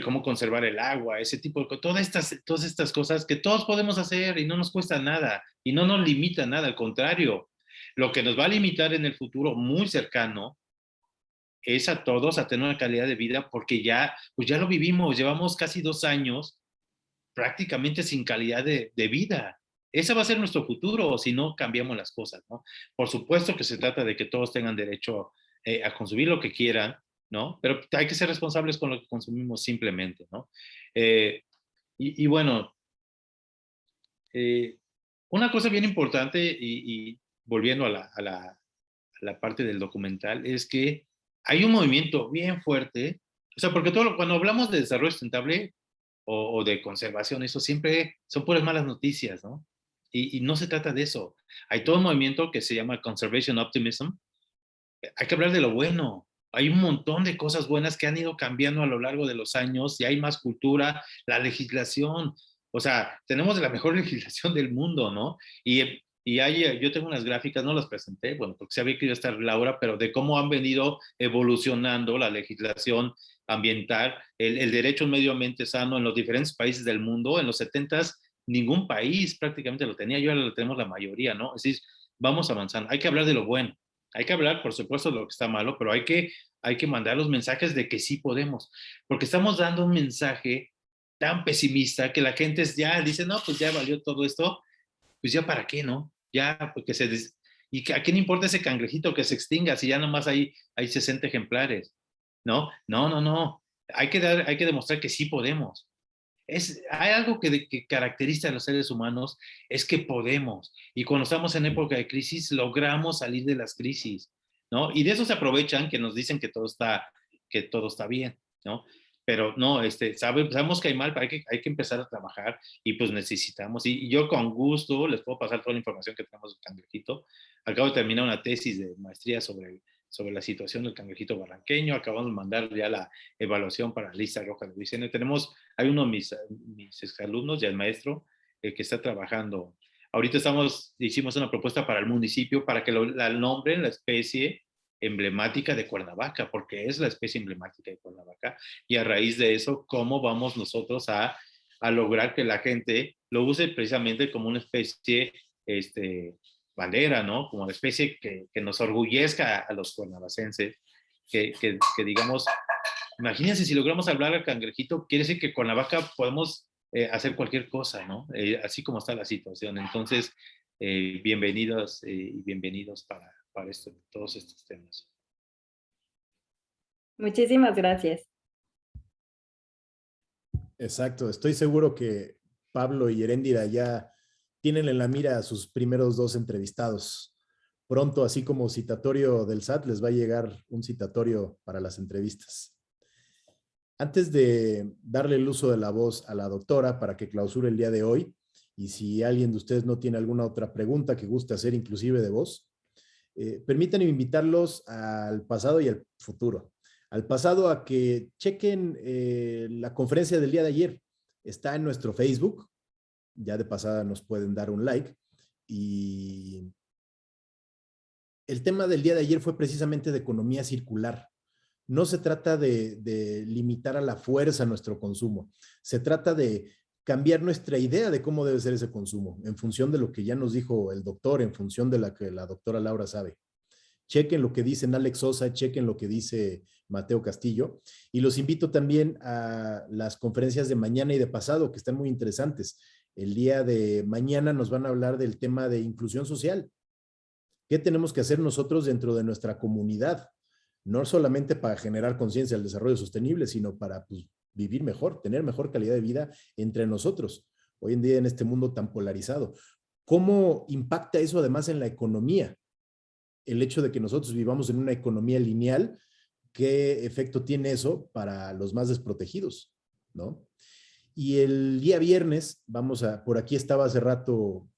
cómo conservar el agua, ese tipo de cosas, todas estas cosas que todos podemos hacer y no nos cuesta nada y no nos limita nada, al contrario, lo que nos va a limitar en el futuro muy cercano es a todos a tener una calidad de vida porque pues ya lo vivimos, llevamos casi 2 años prácticamente sin calidad de vida. Ese va a ser nuestro futuro si no cambiamos las cosas, ¿no? Por supuesto que se trata de que todos tengan derecho a consumir lo que quieran, ¿no? Pero hay que ser responsables con lo que consumimos simplemente, ¿no? Y bueno, una cosa bien importante y volviendo a la parte del documental es que hay un movimiento bien fuerte, o sea, porque cuando hablamos de desarrollo sustentable o de conservación, eso siempre son puras malas noticias, ¿no? Y no se trata de eso. Hay todo un movimiento que se llama Conservation Optimism. Hay que hablar de lo bueno. Hay un montón de cosas buenas que han ido cambiando a lo largo de los años y hay más cultura, la legislación. O sea, tenemos la mejor legislación del mundo, ¿no? Yo tengo unas gráficas, no las presenté, bueno, porque sabía que iba a estar Laura, pero de cómo han venido evolucionando la legislación ambiental, el derecho a un medio ambiente sano en los diferentes países del mundo. En los 70s, ningún país prácticamente lo tenía, yo ahora lo tenemos la mayoría, ¿no? Es decir, vamos avanzando. Hay que hablar de lo bueno. Hay que hablar, por supuesto, de lo que está malo, pero hay que mandar los mensajes de que sí podemos, porque estamos dando un mensaje tan pesimista que la gente ya dice, no, pues ya valió todo esto, pues ya para qué, ¿no? Ya, porque ¿y a quién importa ese cangrejito que se extinga si ya nomás hay 60 ejemplares? ¿No? No, no, no. Hay que demostrar que sí podemos. Hay algo que caracteriza a los seres humanos, es que podemos. Y cuando estamos en época de crisis, logramos salir de las crisis, ¿no? Y de eso se aprovechan, que nos dicen que todo está bien, ¿no? Pero no, sabemos que hay mal, pero hay que empezar a trabajar y pues necesitamos. Y yo con gusto les puedo pasar toda la información que tenemos del cangrejito. Acabo de terminar una tesis de maestría sobre la situación del cangrejito barranqueño. Acabamos de mandar ya la evaluación para la lista roja de Vicente. Hay uno de mis exalumnos, ya el maestro, que está trabajando. Ahorita hicimos una propuesta para el municipio para que la nombren la especie emblemática de Cuernavaca, porque es la especie emblemática de Cuernavaca, y a raíz de eso, ¿cómo vamos nosotros a lograr que la gente lo use precisamente como una especie bandera, ¿no? Como la especie que nos orgullezca a los cuernavacenses, que digamos, imagínense si logramos hablar al cangrejito, quiere decir que con la vaca podemos hacer cualquier cosa, ¿no? Así como está la situación. Entonces, bienvenidos y bienvenidos para todos estos temas. Muchísimas gracias. Exacto, estoy seguro que Pablo y Heréndira ya tienen en la mira a sus primeros 2 entrevistados. Pronto, así como citatorio del SAT, les va a llegar un citatorio para las entrevistas. Antes de darle el uso de la voz a la doctora para que clausure el día de hoy, y si alguien de ustedes no tiene alguna otra pregunta que guste hacer, inclusive de voz, permítanme invitarlos al pasado y al futuro. Al pasado a que chequen la conferencia del día de ayer. Está en nuestro Facebook. Ya de pasada nos pueden dar un like. Y el tema del día de ayer fue precisamente de economía circular. No se trata de limitar a la fuerza nuestro consumo. Se trata de cambiar nuestra idea de cómo debe ser ese consumo, en función de lo que ya nos dijo el doctor, en función de la que la doctora Laura sabe. Chequen lo que dicen Alex Sosa, chequen lo que dice Mateo Castillo, y los invito también a las conferencias de mañana y de pasado, que están muy interesantes. El día de mañana nos van a hablar del tema de inclusión social. ¿Qué tenemos que hacer nosotros dentro de nuestra comunidad? No solamente para generar conciencia del desarrollo sostenible, sino para vivir mejor, tener mejor calidad de vida entre nosotros. Hoy en día en este mundo tan polarizado. ¿Cómo impacta eso además en la economía? El hecho de que nosotros vivamos en una economía lineal, ¿qué efecto tiene eso para los más desprotegidos? ¿No? Y el día viernes, por aquí estaba hace rato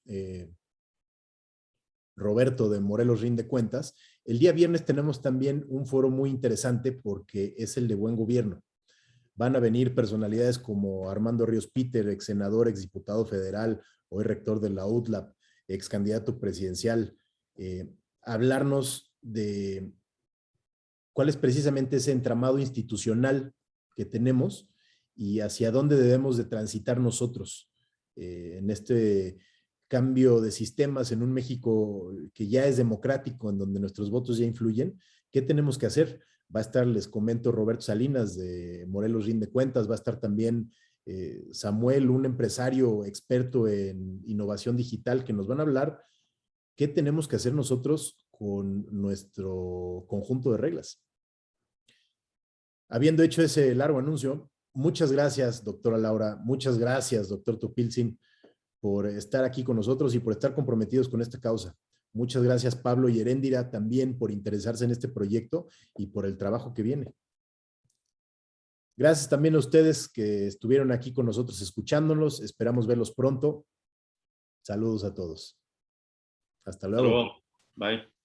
Roberto de Morelos Rinde Cuentas. El día viernes tenemos también un foro muy interesante porque es el de buen gobierno. Van a venir personalidades como Armando Ríos Peter, ex senador, ex diputado federal, hoy rector de la UTLAP, ex candidato presidencial, hablarnos de cuál es precisamente ese entramado institucional que tenemos y hacia dónde debemos de transitar nosotros en este cambio de sistemas en un México que ya es democrático, en donde nuestros votos ya influyen. ¿Qué tenemos que hacer? Va a estar, les comento, Roberto Salinas de Morelos Rinde Cuentas, va a estar también Samuel, un empresario experto en innovación digital, que nos van a hablar qué tenemos que hacer nosotros con nuestro conjunto de reglas. Habiendo hecho ese largo anuncio, muchas gracias, doctora Laura, muchas gracias, doctor Topilzin, por estar aquí con nosotros y por estar comprometidos con esta causa. Muchas gracias, Pablo y Heréndira, también por interesarse en este proyecto y por el trabajo que viene. Gracias también a ustedes que estuvieron aquí con nosotros escuchándonos. Esperamos verlos pronto. Saludos a todos. Hasta luego. Bye.